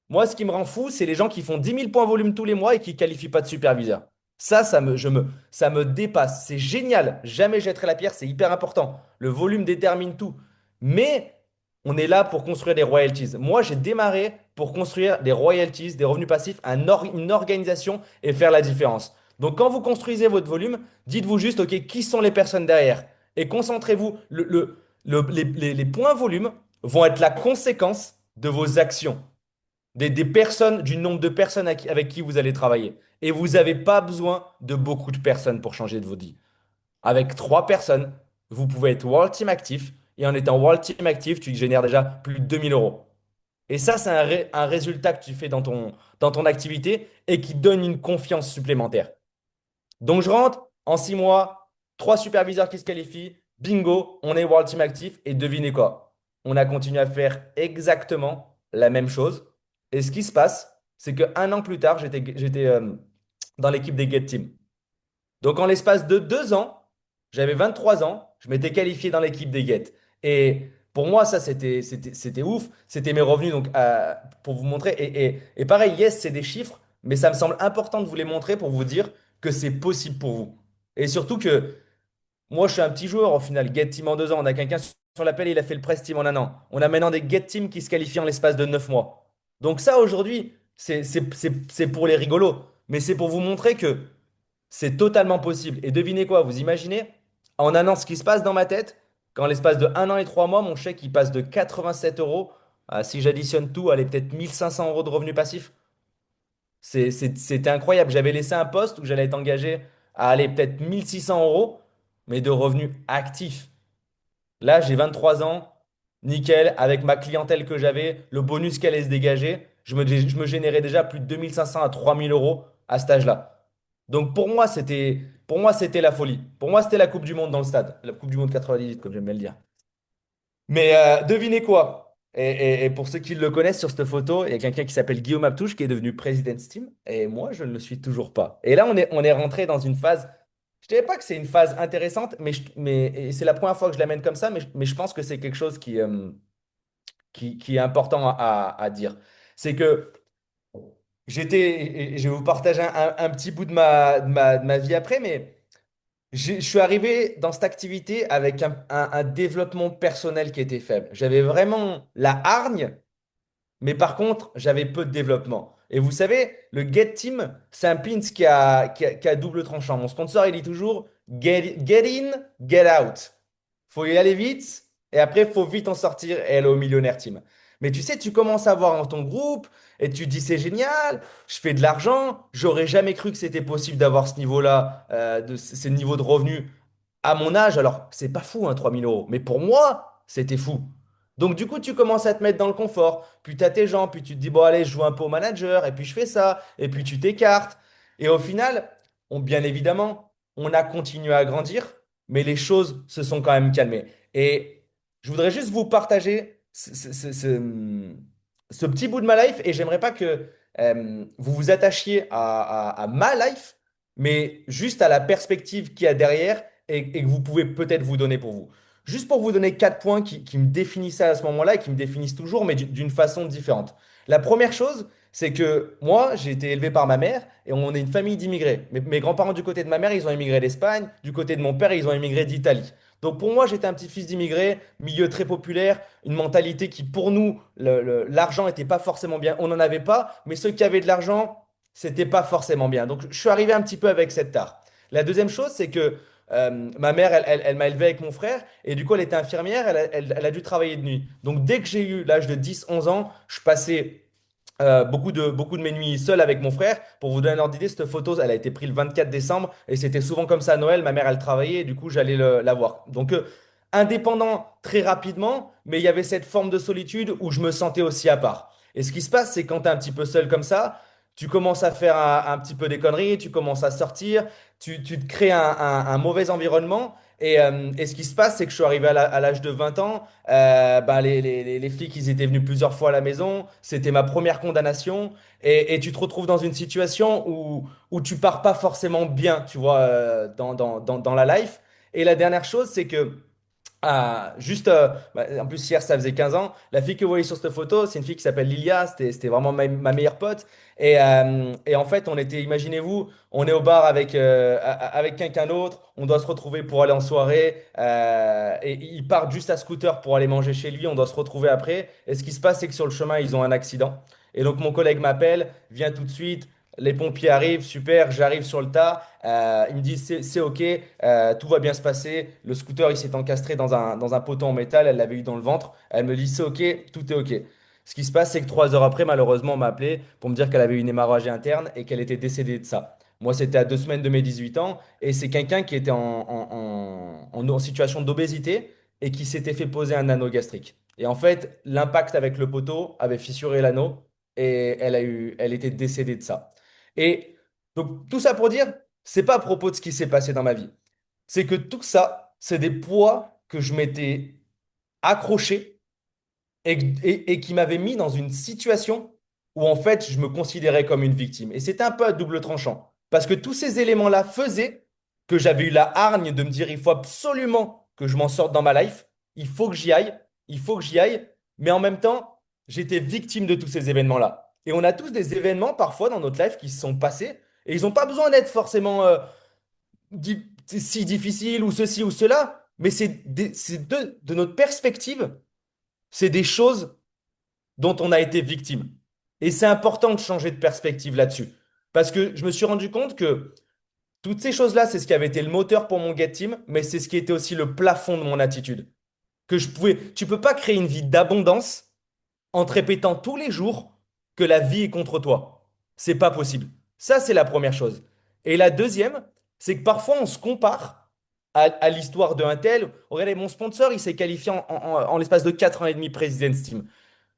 Moi, ce qui me rend fou, c'est les gens qui font 10 000 points volume tous les mois et qui ne qualifient pas de superviseur. Ça me dépasse. C'est génial. Jamais je jetterai la pierre, c'est hyper important. Le volume détermine tout. Mais on est là pour construire des royalties. Moi, j'ai démarré pour construire des royalties, des revenus passifs, une organisation et faire la différence. Donc, quand vous construisez votre volume, dites-vous juste, OK, qui sont les personnes derrière? Et concentrez-vous. Les points volume vont être la conséquence de vos actions. des personnes, du nombre de personnes avec qui vous allez travailler. Et vous n'avez pas besoin de beaucoup de personnes pour changer de votre vie. Avec 3 personnes, vous pouvez être World Team actif. Et en étant World Team actif, tu génères déjà plus de 2 000 euros. Et ça, c'est un résultat que tu fais dans ton activité et qui donne une confiance supplémentaire. Donc, je rentre en 6 mois, 3 superviseurs qui se qualifient, bingo, on est World Team actif. Et devinez quoi? On a continué à faire exactement la même chose. Et ce qui se passe, c'est qu'un an plus tard, j'étais dans l'équipe des Get Team. Donc, en l'espace de 2 ans, j'avais 23 ans, je m'étais qualifié dans l'équipe des Get. Et pour moi, ça, c'était ouf. C'était mes revenus, donc, pour vous montrer. Et pareil, yes, c'est des chiffres, mais ça me semble important de vous les montrer pour vous dire que c'est possible pour vous. Et surtout que moi, je suis un petit joueur au final. Get Team en 2 ans, on a quelqu'un sur l'appel, il a fait le Press Team en un an. On a maintenant des Get Team qui se qualifient en l'espace de 9 mois. Donc ça, aujourd'hui, c'est pour les rigolos. Mais c'est pour vous montrer que c'est totalement possible. Et devinez quoi, vous imaginez, en un an, ce qui se passe dans ma tête, qu'en l'espace de 1 an et 3 mois, mon chèque, il passe de 87 euros à, si j'additionne tout, allez, peut-être 1 500 euros de revenus passifs. C'était incroyable. J'avais laissé un poste où j'allais être engagé à aller peut-être 1 600 euros, mais de revenus actifs. Là, j'ai 23 ans, nickel, avec ma clientèle que j'avais, le bonus qu'elle allait se dégager, je me générais déjà plus de 2 500 à 3 000 euros à cet âge-là. Donc pour moi, c'était la folie. Pour moi, c'était la Coupe du Monde dans le stade. La Coupe du Monde 98, comme j'aime bien le dire. Mais devinez quoi? Et pour ceux qui le connaissent sur cette photo, il y a quelqu'un qui s'appelle Guillaume Abtouche qui est devenu président Steam. Et moi, je ne le suis toujours pas. Et là, on est rentré dans une phase. Je ne dirais pas que c'est une phase intéressante, mais et c'est la première fois que je l'amène comme ça, mais je pense que c'est quelque chose qui est important à dire. C'est que et je vais vous partager un petit bout de ma vie après, mais je suis arrivé dans cette activité avec un développement personnel qui était faible. J'avais vraiment la hargne, mais par contre, j'avais peu de développement. Et vous savez, le Get Team, c'est un pins qui a double tranchant. Mon sponsor, il dit toujours get in, get out. Faut y aller vite, et après, faut vite en sortir et aller au millionnaire team. Mais tu sais, tu commences à voir dans ton groupe, et tu te dis, c'est génial, je fais de l'argent, j'aurais jamais cru que c'était possible d'avoir ce niveau-là, ce niveau de revenu à mon âge. Alors, c'est pas fou, hein, 3 000 euros. Mais pour moi, c'était fou. Donc, du coup, tu commences à te mettre dans le confort. Puis, tu as tes gens. Puis, tu te dis, bon, allez, je joue un peu au manager. Et puis, je fais ça. Et puis, tu t'écartes. Et au final, bien évidemment, on a continué à grandir. Mais les choses se sont quand même calmées. Et je voudrais juste vous partager ce petit bout de ma life. Et j'aimerais pas que vous vous attachiez à ma life, mais juste à la perspective qu'il y a derrière et que vous pouvez peut-être vous donner pour vous. Juste pour vous donner 4 points qui me définissaient à ce moment-là et qui me définissent toujours, mais d'une façon différente. La première chose, c'est que moi, j'ai été élevé par ma mère et on est une famille d'immigrés. Mes grands-parents du côté de ma mère, ils ont immigré d'Espagne. Du côté de mon père, ils ont immigré d'Italie. Donc pour moi, j'étais un petit-fils d'immigrés, milieu très populaire, une mentalité qui, pour nous, l'argent n'était pas forcément bien. On n'en avait pas, mais ceux qui avaient de l'argent, c'était pas forcément bien. Donc je suis arrivé un petit peu avec cette tare. La deuxième chose, c'est que ma mère, elle m'a élevé avec mon frère et du coup, elle était infirmière, elle a dû travailler de nuit. Donc, dès que j'ai eu l'âge de 10 11 ans, je passais beaucoup de mes nuits seul avec mon frère. Pour vous donner un ordre d'idée, cette photo, elle a été prise le 24 décembre et c'était souvent comme ça à Noël. Ma mère, elle travaillait et du coup, j'allais la voir. Donc, indépendant très rapidement, mais il y avait cette forme de solitude où je me sentais aussi à part. Et ce qui se passe, c'est quand tu es un petit peu seul comme ça, tu commences à faire un petit peu des conneries, tu commences à sortir, tu te crées un mauvais environnement. Et ce qui se passe, c'est que je suis arrivé à l'âge de 20 ans. Ben, les flics, ils étaient venus plusieurs fois à la maison. C'était ma première condamnation. Et tu te retrouves dans une situation où tu pars pas forcément bien, tu vois, dans la life. Et la dernière chose, c'est que juste, en plus hier ça faisait 15 ans, la fille que vous voyez sur cette photo, c'est une fille qui s'appelle Lilia, c'était vraiment ma meilleure pote. Et en fait, imaginez-vous, on est au bar avec quelqu'un d'autre, on doit se retrouver pour aller en soirée, et ils partent juste à scooter pour aller manger chez lui, on doit se retrouver après. Et ce qui se passe, c'est que sur le chemin, ils ont un accident. Et donc mon collègue m'appelle, vient tout de suite. Les pompiers arrivent, super, j'arrive sur le tas. Ils me disent c'est OK, tout va bien se passer. Le scooter il s'est encastré dans un poteau en métal, elle l'avait eu dans le ventre. Elle me dit c'est OK, tout est OK. Ce qui se passe, c'est que 3 heures après, malheureusement, on m'a appelé pour me dire qu'elle avait une hémorragie interne et qu'elle était décédée de ça. Moi, c'était à 2 semaines de mes 18 ans et c'est quelqu'un qui était en situation d'obésité et qui s'était fait poser un anneau gastrique. Et en fait, l'impact avec le poteau avait fissuré l'anneau et elle était décédée de ça. Et donc, tout ça pour dire, c'est pas à propos de ce qui s'est passé dans ma vie. C'est que tout ça, c'est des poids que je m'étais accroché et qui m'avait mis dans une situation où en fait je me considérais comme une victime. Et c'était un peu à double tranchant. Parce que tous ces éléments-là faisaient que j'avais eu la hargne de me dire il faut absolument que je m'en sorte dans ma life, il faut que j'y aille, il faut que j'y aille. Mais en même temps, j'étais victime de tous ces événements-là. Et on a tous des événements parfois dans notre life qui se sont passés et ils n'ont pas besoin d'être forcément si difficiles ou ceci ou cela, mais c'est de notre perspective, c'est des choses dont on a été victime. Et c'est important de changer de perspective là-dessus. Parce que je me suis rendu compte que toutes ces choses-là, c'est ce qui avait été le moteur pour mon Get Team, mais c'est ce qui était aussi le plafond de mon attitude. Tu peux pas créer une vie d'abondance en te répétant tous les jours que la vie est contre toi. C'est pas possible. Ça, c'est la première chose. Et la deuxième, c'est que parfois on se compare à l'histoire d'un tel. Regardez, mon sponsor, il s'est qualifié en l'espace de 4 ans et demi President's Team.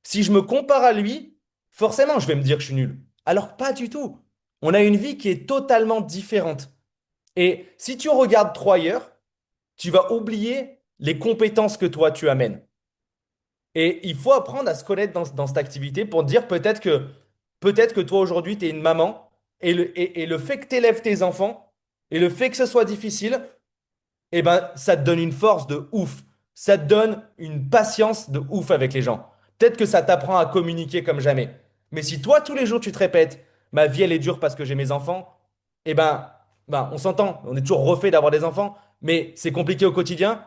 Si je me compare à lui, forcément, je vais me dire que je suis nul. Alors pas du tout. On a une vie qui est totalement différente. Et si tu regardes trop ailleurs, tu vas oublier les compétences que toi tu amènes. Et il faut apprendre à se connaître dans cette activité pour dire peut-être que toi aujourd'hui tu es une maman et le fait que tu élèves tes enfants et le fait que ce soit difficile, eh ben, ça te donne une force de ouf. Ça te donne une patience de ouf avec les gens. Peut-être que ça t'apprend à communiquer comme jamais. Mais si toi, tous les jours, tu te répètes, ma vie, elle est dure parce que j'ai mes enfants, eh ben, on s'entend, on est toujours refait d'avoir des enfants, mais c'est compliqué au quotidien,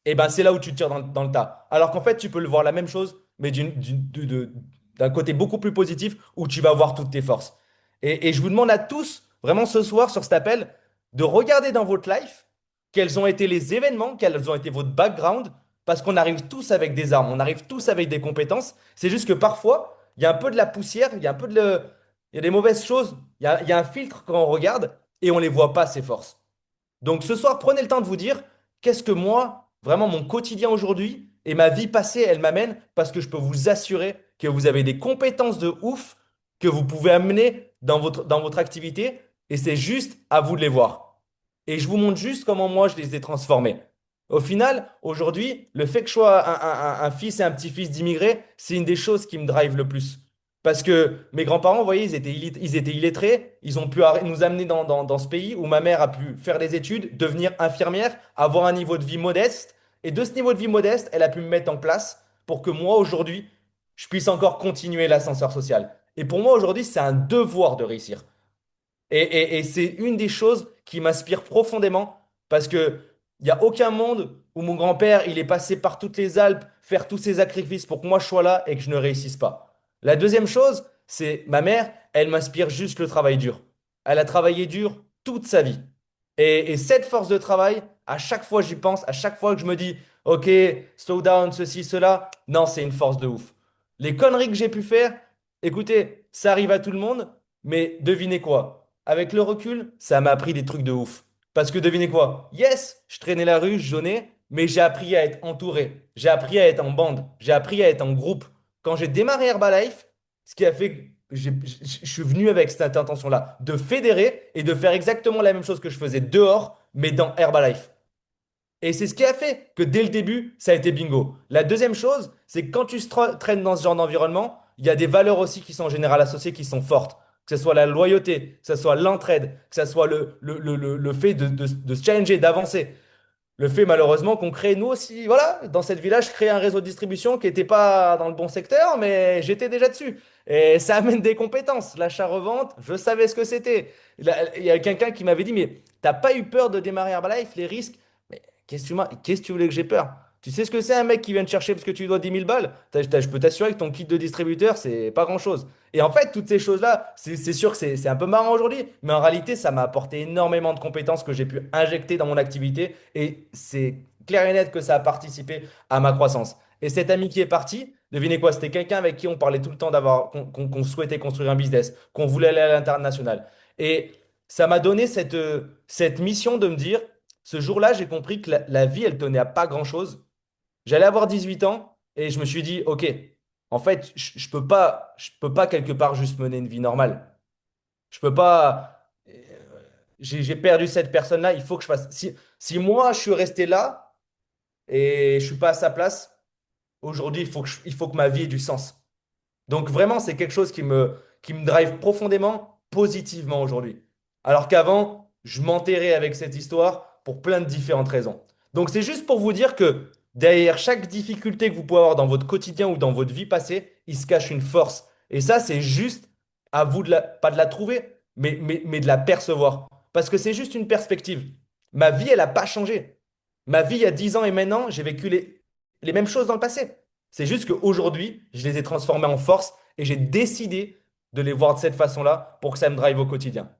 et ben c'est là où tu te tires dans le tas. Alors qu'en fait, tu peux le voir la même chose, mais d'un côté beaucoup plus positif, où tu vas voir toutes tes forces. Et je vous demande à tous, vraiment ce soir sur cet appel, de regarder dans votre life quels ont été les événements, quels ont été votre background, parce qu'on arrive tous avec des armes, on arrive tous avec des compétences. C'est juste que parfois, il y a un peu de la poussière, il y a un peu il y a des mauvaises choses, il y a un filtre quand on regarde, et on ne les voit pas, ces forces. Donc ce soir, prenez le temps de vous dire, qu'est-ce que moi, vraiment mon quotidien aujourd'hui et ma vie passée, elle m'amène parce que je peux vous assurer que vous avez des compétences de ouf que vous pouvez amener dans votre activité et c'est juste à vous de les voir. Et je vous montre juste comment moi je les ai transformés. Au final, aujourd'hui, le fait que je sois un fils et un petit-fils d'immigrés, c'est une des choses qui me drive le plus. Parce que mes grands-parents, vous voyez, ils étaient illettrés, ils ont pu nous amener dans ce pays où ma mère a pu faire des études, devenir infirmière, avoir un niveau de vie modeste. Et de ce niveau de vie modeste, elle a pu me mettre en place pour que moi, aujourd'hui, je puisse encore continuer l'ascenseur social. Et pour moi, aujourd'hui, c'est un devoir de réussir. Et c'est une des choses qui m'inspire profondément parce que il n'y a aucun monde où mon grand-père, il est passé par toutes les Alpes, faire tous ces sacrifices pour que moi je sois là et que je ne réussisse pas. La deuxième chose, c'est ma mère, elle m'inspire juste le travail dur. Elle a travaillé dur toute sa vie. Et cette force de travail, à chaque fois j'y pense, à chaque fois que je me dis, ok, slow down, ceci, cela, non, c'est une force de ouf. Les conneries que j'ai pu faire, écoutez, ça arrive à tout le monde, mais devinez quoi? Avec le recul, ça m'a appris des trucs de ouf. Parce que devinez quoi? Yes, je traînais la rue, je jaunais, mais j'ai appris à être entouré. J'ai appris à être en bande. J'ai appris à être en groupe. Quand j'ai démarré Herbalife, ce qui a fait que je suis venu avec cette intention-là, de fédérer et de faire exactement la même chose que je faisais dehors, mais dans Herbalife. Et c'est ce qui a fait que dès le début, ça a été bingo. La deuxième chose, c'est que quand tu traînes dans ce genre d'environnement, il y a des valeurs aussi qui sont en général associées, qui sont fortes. Que ce soit la loyauté, que ce soit l'entraide, que ce soit le fait de se challenger, d'avancer. Le fait malheureusement qu'on crée, nous aussi, voilà, dans cette village, créer un réseau de distribution qui n'était pas dans le bon secteur, mais j'étais déjà dessus. Et ça amène des compétences. L'achat-revente, je savais ce que c'était. Il y a quelqu'un qui m'avait dit, mais t'as pas eu peur de démarrer Herbalife, les risques? Mais qu'est-ce que tu voulais que j'ai peur? Tu sais ce que c'est un mec qui vient te chercher parce que tu lui dois 10 000 balles? Je peux t'assurer que ton kit de distributeur, c'est pas grand-chose. Et en fait, toutes ces choses-là, c'est sûr que c'est un peu marrant aujourd'hui, mais en réalité, ça m'a apporté énormément de compétences que j'ai pu injecter dans mon activité et c'est clair et net que ça a participé à ma croissance. Et cet ami qui est parti, Devinez quoi? C'était quelqu'un avec qui on parlait tout le temps d'avoir, qu'on souhaitait construire un business, qu'on voulait aller à l'international. Et ça m'a donné cette mission de me dire, ce jour-là, j'ai compris que la vie, elle tenait à pas grand-chose. J'allais avoir 18 ans et je me suis dit, OK, en fait, je peux pas quelque part juste mener une vie normale. Je peux pas. J'ai perdu cette personne-là. Il faut que je fasse. Si moi, je suis resté là et je suis pas à sa place, aujourd'hui, il faut que ma vie ait du sens. Donc vraiment, c'est quelque chose qui me drive profondément, positivement aujourd'hui. Alors qu'avant, je m'enterrais avec cette histoire pour plein de différentes raisons. Donc c'est juste pour vous dire que derrière chaque difficulté que vous pouvez avoir dans votre quotidien ou dans votre vie passée, il se cache une force. Et ça, c'est juste à vous pas de la trouver, mais de la percevoir. Parce que c'est juste une perspective. Ma vie, elle n'a pas changé. Ma vie, il y a 10 ans et maintenant, j'ai vécu les mêmes choses dans le passé. C'est juste qu'aujourd'hui, je les ai transformés en force et j'ai décidé de les voir de cette façon-là pour que ça me drive au quotidien.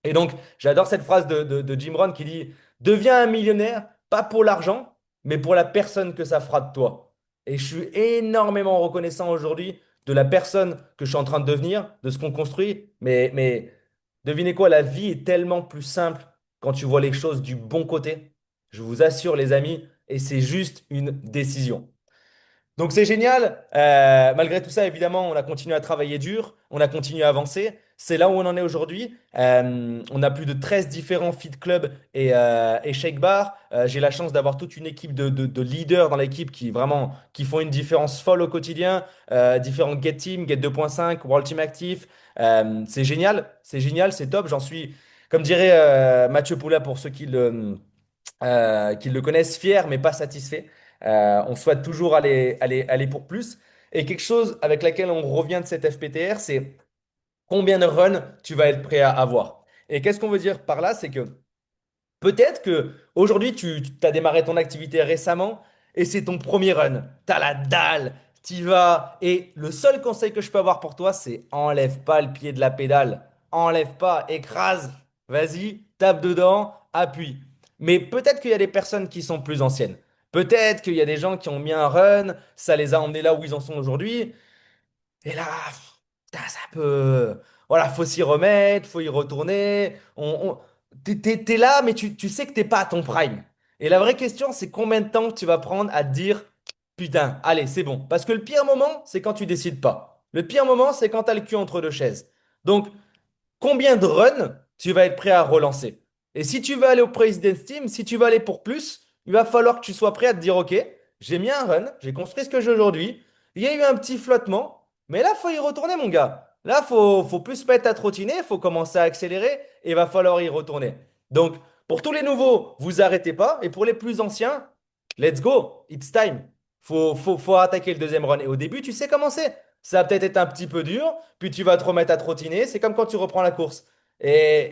Et donc, j'adore cette phrase de Jim Rohn qui dit, deviens un millionnaire, pas pour l'argent, mais pour la personne que ça fera de toi. Et je suis énormément reconnaissant aujourd'hui de la personne que je suis en train de devenir, de ce qu'on construit. Mais devinez quoi, la vie est tellement plus simple quand tu vois les choses du bon côté. Je vous assure, les amis, et c'est juste une décision. Donc c'est génial. Malgré tout ça, évidemment, on a continué à travailler dur, on a continué à avancer. C'est là où on en est aujourd'hui. On a plus de 13 différents fit clubs et shake bars. J'ai la chance d'avoir toute une équipe de leaders dans l'équipe qui vraiment qui font une différence folle au quotidien. Différents Get Team, Get 2.5, World Team Actif. C'est génial, c'est top. J'en suis, comme dirait Mathieu Poula pour ceux qui le connaissent, fiers mais pas satisfaits. On souhaite toujours aller pour plus. Et quelque chose avec laquelle on revient de cette FPTR, c'est combien de runs tu vas être prêt à avoir. Et qu'est-ce qu'on veut dire par là? C'est que peut-être que aujourd'hui, tu as démarré ton activité récemment et c'est ton premier run. Tu as la dalle, tu vas. Et le seul conseil que je peux avoir pour toi, c'est enlève pas le pied de la pédale. Enlève pas, écrase, vas-y, tape dedans, appuie. Mais peut-être qu'il y a des personnes qui sont plus anciennes. Peut-être qu'il y a des gens qui ont mis un run, ça les a emmenés là où ils en sont aujourd'hui. Et là, putain, ça peut. Voilà, faut s'y remettre, faut y retourner. T'es là, mais tu sais que t'es pas à ton prime. Et la vraie question, c'est combien de temps tu vas prendre à te dire, putain, allez, c'est bon. Parce que le pire moment, c'est quand tu décides pas. Le pire moment, c'est quand t'as le cul entre deux chaises. Donc, combien de runs tu vas être prêt à relancer? Et si tu veux aller au President's Team, si tu veux aller pour plus, il va falloir que tu sois prêt à te dire, OK, j'ai mis un run, j'ai construit ce que j'ai aujourd'hui, il y a eu un petit flottement, mais là, faut y retourner, mon gars. Là, faut plus se mettre à trottiner, faut commencer à accélérer et il va falloir y retourner. Donc, pour tous les nouveaux, vous arrêtez pas. Et pour les plus anciens, let's go, it's time. Faut attaquer le deuxième run. Et au début, tu sais comment c'est. Ça va peut-être être un petit peu dur, puis tu vas te remettre à trottiner. C'est comme quand tu reprends la course. Et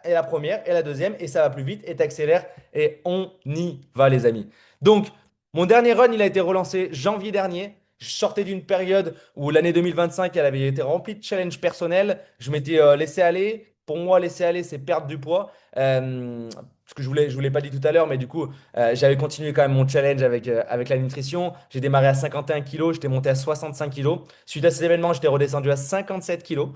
la première et la deuxième, et ça va plus vite, et t'accélères, et on y va, les amis. Donc, mon dernier run, il a été relancé janvier dernier. Je sortais d'une période où l'année 2025, elle avait été remplie de challenges personnels. Je m'étais laissé aller. Pour moi, laisser aller, c'est perdre du poids. Ce que je voulais pas dit tout à l'heure, mais du coup, j'avais continué quand même mon challenge avec la nutrition. J'ai démarré à 51 kilos, j'étais monté à 65 kilos. Suite à cet événement, j'étais redescendu à 57 kilos.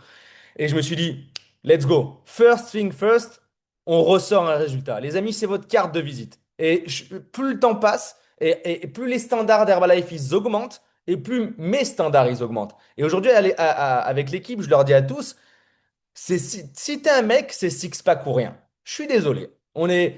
Et je me suis dit, let's go. First thing first, on ressort un résultat. Les amis, c'est votre carte de visite. Et plus le temps passe, et plus les standards d'Herbalife, ils augmentent, et plus mes standards, ils augmentent. Et aujourd'hui, avec l'équipe, je leur dis à tous, si t'es un mec, c'est six-pack ou rien. Je suis désolé.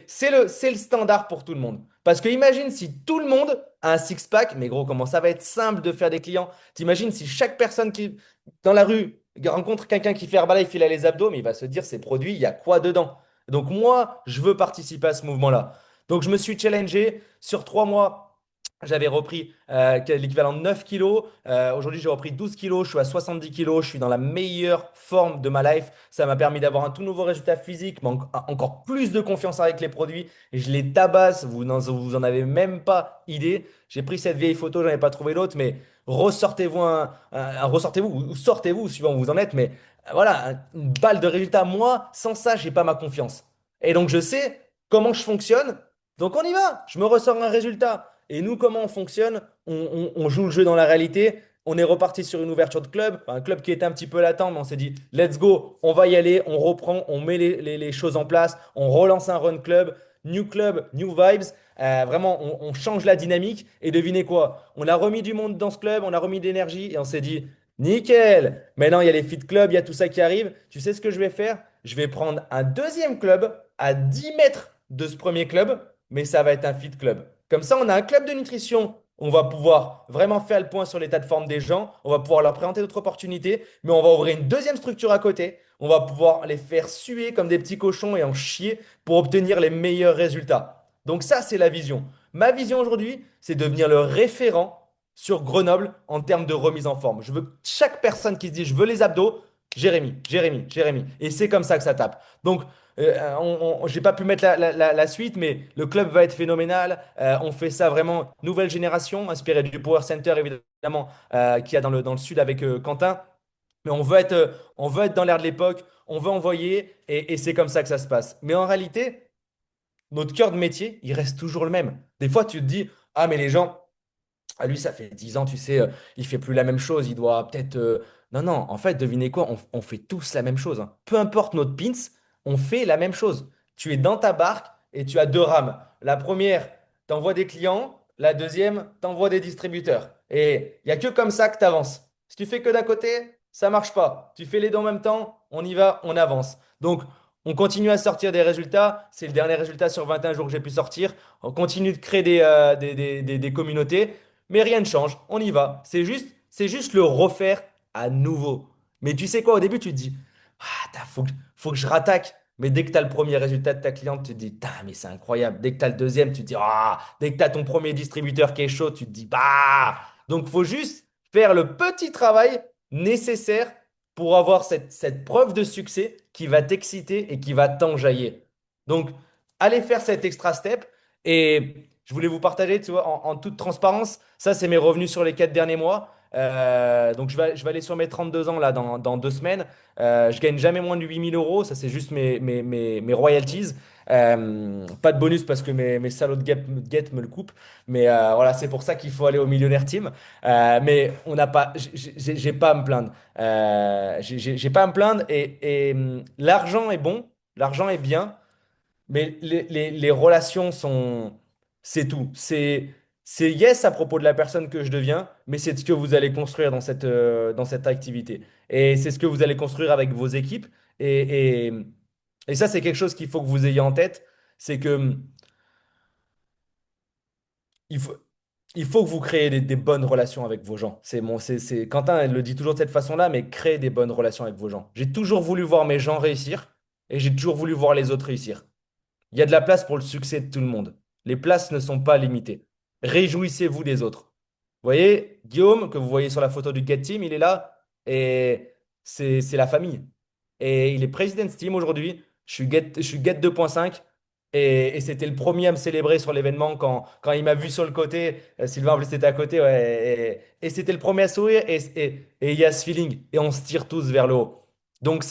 C'est le standard pour tout le monde. Parce que imagine si tout le monde a un six-pack, mais gros, comment ça va être simple de faire des clients. T'imagines si chaque personne qui, dans la rue, rencontre quelqu'un qui fait Herbalife, il a les abdos, mais il va se dire, ces produits, il y a quoi dedans? Donc moi, je veux participer à ce mouvement-là. Donc je me suis challengé sur 3 mois. J'avais repris l'équivalent de 9 kilos. Aujourd'hui, j'ai repris 12 kilos. Je suis à 70 kilos. Je suis dans la meilleure forme de ma life. Ça m'a permis d'avoir un tout nouveau résultat physique, mais encore plus de confiance avec les produits. Et je les tabasse. Vous en avez même pas idée. J'ai pris cette vieille photo, j'en ai pas trouvé d'autre, mais ressortez-vous ressortez-vous ou sortez-vous, suivant où vous en êtes. Mais voilà, une balle de résultat. Moi, sans ça, j'ai pas ma confiance. Et donc, je sais comment je fonctionne. Donc, on y va. Je me ressors un résultat. Et nous, comment on fonctionne? On joue le jeu dans la réalité. On est reparti sur une ouverture de club, un club qui était un petit peu latent, mais on s'est dit, let's go, on va y aller, on reprend, on met les choses en place, on relance un run club, new vibes. Vraiment, on change la dynamique. Et devinez quoi? On a remis du monde dans ce club, on a remis de l'énergie et on s'est dit, nickel! Maintenant, il y a les fit clubs, il y a tout ça qui arrive. Tu sais ce que je vais faire? Je vais prendre un deuxième club à 10 mètres de ce premier club, mais ça va être un fit club. Comme ça, on a un club de nutrition. On va pouvoir vraiment faire le point sur l'état de forme des gens. On va pouvoir leur présenter d'autres opportunités, mais on va ouvrir une deuxième structure à côté. On va pouvoir les faire suer comme des petits cochons et en chier pour obtenir les meilleurs résultats. Donc ça, c'est la vision. Ma vision aujourd'hui, c'est devenir le référent sur Grenoble en termes de remise en forme. Je veux que chaque personne qui se dit je veux les abdos, Jérémy, Jérémy, Jérémy. Et c'est comme ça que ça tape. Donc, j'ai pas pu mettre la suite, mais le club va être phénoménal. On fait ça vraiment nouvelle génération, inspiré du Power Center évidemment, qu'il y a dans le sud avec Quentin. Mais on veut être dans l'air de l'époque, on veut envoyer, et c'est comme ça que ça se passe. Mais en réalité, notre cœur de métier, il reste toujours le même. Des fois, tu te dis, ah, mais les gens, ah, lui, ça fait 10 ans, tu sais, il fait plus la même chose, il doit peut-être. Non, non, en fait, devinez quoi, on fait tous la même chose, hein. Peu importe notre pins, on fait la même chose. Tu es dans ta barque et tu as deux rames. La première, t'envoies des clients. La deuxième, t'envoies des distributeurs. Et il n'y a que comme ça que tu avances. Si tu fais que d'un côté, ça marche pas. Tu fais les deux en même temps, on y va, on avance. Donc, on continue à sortir des résultats. C'est le dernier résultat sur 21 jours que j'ai pu sortir. On continue de créer des communautés. Mais rien ne change, on y va. C'est juste le refaire à nouveau. Mais tu sais quoi, au début, tu te dis, ah, faut que je rattaque. Mais dès que tu as le premier résultat de ta cliente, tu te dis, mais c'est incroyable. Dès que tu as le deuxième, tu te dis, ah, dès que tu as ton premier distributeur qui est chaud, tu te dis, bah. Donc, faut juste faire le petit travail nécessaire pour avoir cette preuve de succès qui va t'exciter et qui va t'enjailler. Donc, allez faire cet extra step. Et je voulais vous partager, tu vois, en toute transparence, ça, c'est mes revenus sur les 4 derniers mois. Donc, je vais aller sur mes 32 ans là dans 2 semaines. Je gagne jamais moins de 8 000 euros. Ça, c'est juste mes royalties. Pas de bonus parce que mes salauds de guette me le coupent. Mais voilà, c'est pour ça qu'il faut aller au Millionnaire Team. Mais on n'a pas, j'ai pas à me plaindre. J'ai pas à me plaindre et l'argent est bon, l'argent est bien. Mais les relations sont. C'est tout. C'est yes à propos de la personne que je deviens, mais c'est ce que vous allez construire dans cette activité. Et c'est ce que vous allez construire avec vos équipes. Et, et, et ça, c'est quelque chose qu'il faut que vous ayez en tête. C'est que il faut, il faut que vous créez des bonnes relations avec vos gens. Quentin, elle le dit toujours de cette façon-là, mais créez des bonnes relations avec vos gens. J'ai toujours voulu voir mes gens réussir et j'ai toujours voulu voir les autres réussir. Il y a de la place pour le succès de tout le monde. Les places ne sont pas limitées. Réjouissez-vous des autres. Vous voyez, Guillaume, que vous voyez sur la photo du Get Team, il est là et c'est la famille. Et il est President's Team aujourd'hui. Je suis Get 2.5 et c'était le premier à me célébrer sur l'événement quand il m'a vu sur le côté. Sylvain en plus était à côté, ouais, et c'était le premier à sourire et il y a ce feeling et on se tire tous vers le haut. Donc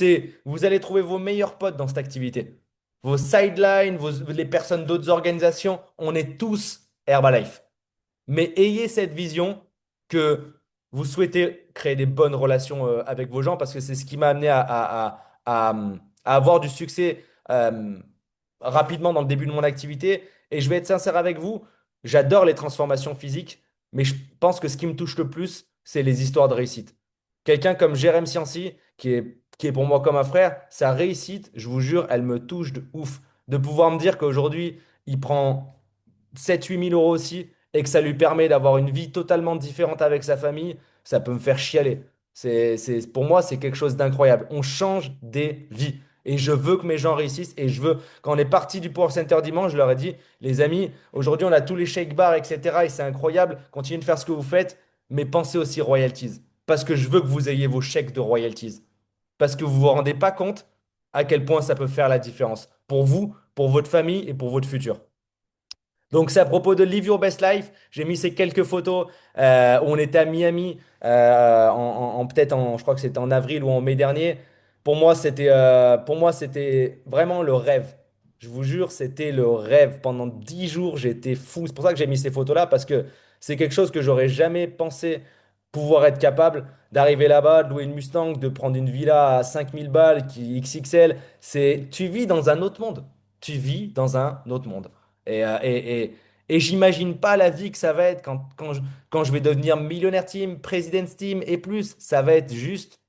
vous allez trouver vos meilleurs potes dans cette activité. Vos sidelines, les personnes d'autres organisations, on est tous Herbalife. Mais ayez cette vision que vous souhaitez créer des bonnes relations avec vos gens parce que c'est ce qui m'a amené à avoir du succès rapidement dans le début de mon activité. Et je vais être sincère avec vous, j'adore les transformations physiques, mais je pense que ce qui me touche le plus, c'est les histoires de réussite. Quelqu'un comme Jérém Cianci, qui est pour moi comme un frère, sa réussite, je vous jure, elle me touche de ouf. De pouvoir me dire qu'aujourd'hui, il prend 7 000 8 000 euros aussi et que ça lui permet d'avoir une vie totalement différente avec sa famille, ça peut me faire chialer. Pour moi, c'est quelque chose d'incroyable. On change des vies. Et je veux que mes gens réussissent. Et je veux, quand on est parti du Power Center dimanche, je leur ai dit, les amis, aujourd'hui, on a tous les shake bars, etc. Et c'est incroyable. Continuez de faire ce que vous faites, mais pensez aussi royalties. Parce que je veux que vous ayez vos chèques de royalties. Parce que vous vous rendez pas compte à quel point ça peut faire la différence. Pour vous, pour votre famille et pour votre futur. Donc, c'est à propos de Live Your Best Life. J'ai mis ces quelques photos où on était à Miami, je crois que c'était en avril ou en mai dernier. Pour moi, c'était vraiment le rêve. Je vous jure, c'était le rêve. Pendant 10 jours, j'étais fou. C'est pour ça que j'ai mis ces photos-là, parce que c'est quelque chose que j'aurais jamais pensé pouvoir être capable d'arriver là-bas, de louer une Mustang, de prendre une villa à 5000 balles, qui XXL. Tu vis dans un autre monde. Tu vis dans un autre monde. Et j'imagine pas la vie que ça va être quand je vais devenir millionnaire team, président team et plus. Ça va être juste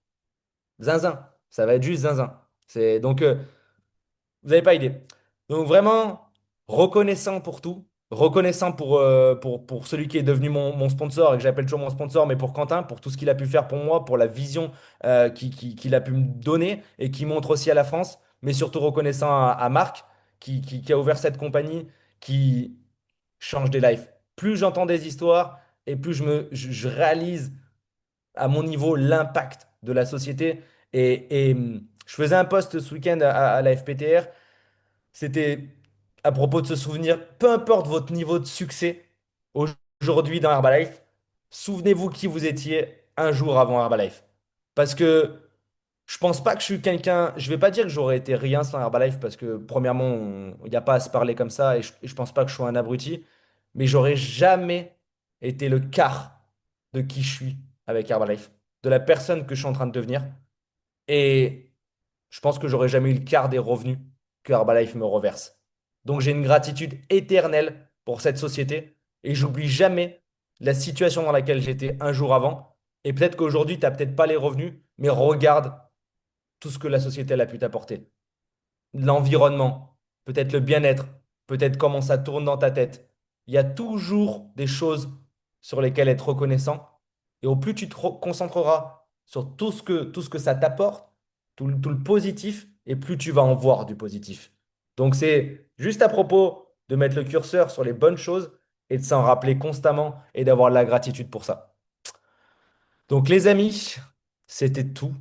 zinzin. Ça va être juste zinzin. Vous n'avez pas idée. Donc vraiment, reconnaissant pour tout. Reconnaissant pour celui qui est devenu mon sponsor et que j'appelle toujours mon sponsor, mais pour Quentin, pour tout ce qu'il a pu faire pour moi, pour la vision qu'il a pu me donner et qui montre aussi à la France, mais surtout reconnaissant à Marc qui a ouvert cette compagnie qui change des lives. Plus j'entends des histoires et plus je réalise à mon niveau l'impact de la société. Je faisais un post ce week-end à la FPTR. C'était à propos de se souvenir, peu importe votre niveau de succès aujourd'hui dans Herbalife, souvenez-vous qui vous étiez un jour avant Herbalife. Parce que je pense pas que je suis quelqu'un. Je vais pas dire que j'aurais été rien sans Herbalife parce que, premièrement, il n'y a pas à se parler comme ça et je pense pas que je sois un abruti. Mais j'aurais jamais été le quart de qui je suis avec Herbalife, de la personne que je suis en train de devenir. Et je pense que j'aurais jamais eu le quart des revenus que Herbalife me reverse. Donc j'ai une gratitude éternelle pour cette société et j'oublie jamais la situation dans laquelle j'étais un jour avant. Et peut-être qu'aujourd'hui, tu n'as peut-être pas les revenus, mais regarde tout ce que la société elle a pu t'apporter. L'environnement, peut-être le bien-être, peut-être comment ça tourne dans ta tête. Il y a toujours des choses sur lesquelles être reconnaissant. Et au plus tu concentreras sur tout ce que ça t'apporte, tout le positif, et plus tu vas en voir du positif. Donc c'est juste à propos de mettre le curseur sur les bonnes choses et de s'en rappeler constamment et d'avoir de la gratitude pour ça. Donc les amis, c'était tout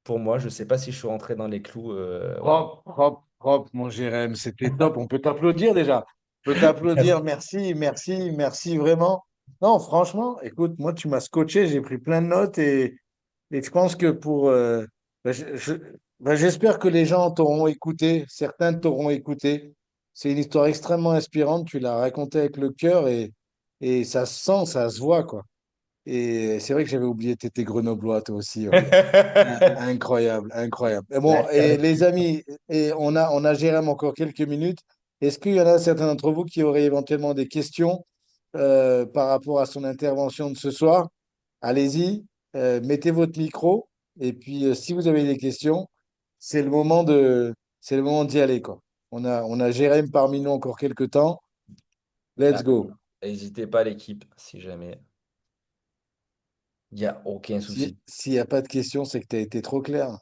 pour moi. Je ne sais pas si je suis rentré dans les clous. Ouais. Propre, propre, propre, mon Jérém. C'était top. On peut t'applaudir déjà. On peut t'applaudir. Merci, merci, merci vraiment. Non, franchement, écoute, moi, tu m'as scotché. J'ai pris plein de notes et je pense que ben, j'espère que les gens t'auront écouté. Certains t'auront écouté. C'est une histoire extrêmement inspirante. Tu l'as racontée avec le cœur et ça se sent, ça se voit, quoi. Et c'est vrai que j'avais oublié, tu étais grenoblois, toi aussi. Ouais. Incroyable, incroyable. Et bon, La terre et des les Puys. amis, et on a Jérém encore quelques minutes. Est-ce qu'il y en a certains d'entre vous qui auraient éventuellement des questions par rapport à son intervention de ce soir? Allez-y, mettez votre micro. Et puis, si vous avez des questions, c'est le moment d'y aller, quoi. On a Jérém parmi nous encore quelques temps. Ah, Let's go. n'hésitez pas l'équipe si jamais. Il n'y a aucun souci. S'il n'y a pas de questions, c'est que tu as été trop clair.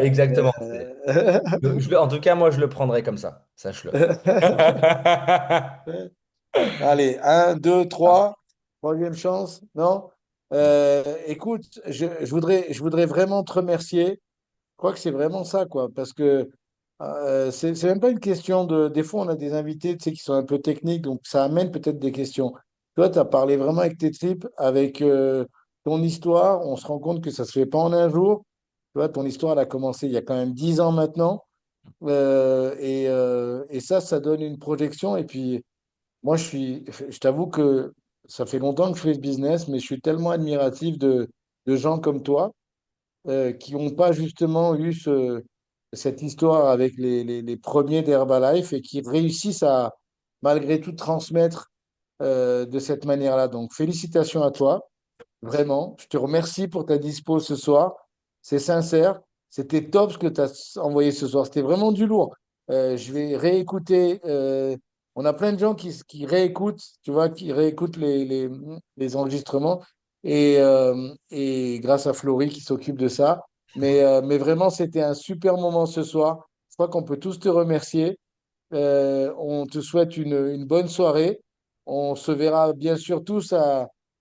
Exactement. Euh, En tout cas, moi, je le prendrai comme ça. Sache-le. Allez, un, deux, Ah, trois. Troisième chance, non? Écoute, je voudrais vraiment te remercier. Je crois que c'est vraiment ça, quoi, parce que c'est même pas une question de. Des fois, on a des invités, tu sais, qui sont un peu techniques, donc ça amène peut-être des questions. Toi, tu as parlé vraiment avec tes tripes, avec ton histoire. On se rend compte que ça se fait pas en un jour. Tu vois, ton histoire, elle a commencé il y a quand même 10 ans maintenant. Et ça donne une projection. Et puis, moi, je t'avoue que ça fait longtemps que je fais ce business, mais je suis tellement admiratif de gens comme toi qui n'ont pas justement eu cette histoire avec les premiers d'Herbalife et qui réussissent à, malgré tout, transmettre de cette manière-là. Donc, félicitations à toi. merci. Vraiment, je te remercie pour ta dispo ce soir. C'est sincère. C'était top ce que tu as envoyé ce soir. C'était vraiment du lourd. Je vais réécouter. On a plein de gens qui réécoutent, tu vois, qui réécoutent les enregistrements. Et grâce à Florie qui s'occupe de ça. Mais vraiment, c'était un super moment ce soir. Je crois qu'on peut tous te remercier. On te souhaite une bonne soirée. On se verra bien sûr tous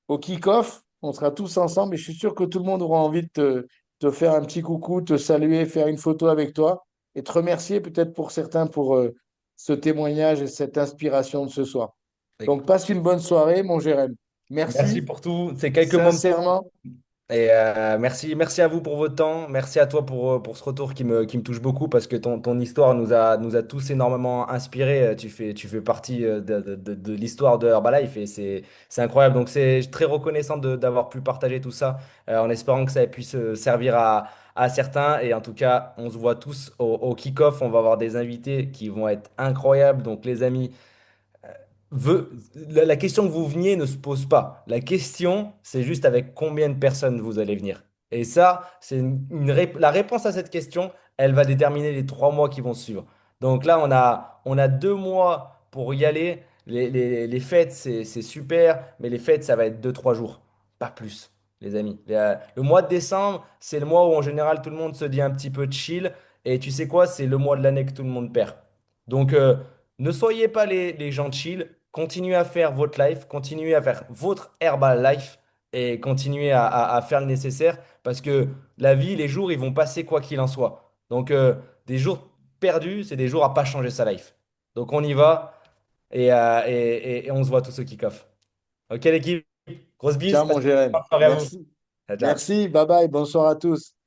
au kick-off. On sera tous ensemble et je suis sûr que tout le monde aura envie de te faire un petit coucou, te saluer, faire une photo avec toi et te remercier peut-être pour certains pour ce témoignage et cette inspiration de ce soir. Donc passe une bonne soirée, mon Jérém. Merci Merci, pour tout. C'est quelques mots de sincèrement. Et merci à vous pour votre temps. Merci à toi pour ce retour qui me touche beaucoup parce que ton histoire nous a tous énormément inspirés. Tu fais partie de l'histoire de Herbalife et c'est incroyable. Donc, c'est très reconnaissant d'avoir pu partager tout ça en espérant que ça puisse servir à certains. Et en tout cas, on se voit tous au kick-off. On va avoir des invités qui vont être incroyables. Donc, les amis la question que vous veniez ne se pose pas. La question, c'est juste avec combien de personnes vous allez venir. Et ça, la réponse à cette question, elle va déterminer les 3 mois qui vont suivre. Donc là, on a 2 mois pour y aller. Les fêtes, c'est super, mais les fêtes, ça va être 2, 3 jours, pas plus, les amis. Le mois de décembre, c'est le mois où en général tout le monde se dit un petit peu chill. Et tu sais quoi, c'est le mois de l'année que tout le monde perd. Donc, ne soyez pas les gens chill. Continuez à faire votre life, continuez à faire votre Herbal Life et continuez à faire le nécessaire parce que la vie, les jours, ils vont passer quoi qu'il en soit. Donc, des jours perdus, c'est des jours à pas changer sa life. Donc, on y va et on se voit tous au kick-off. Ok, l'équipe? Grosse bise, Ciao, passez mon une Jérém. bonne soirée à vous. Merci. Ciao, ciao. Merci. Bye bye. Bonsoir à tous.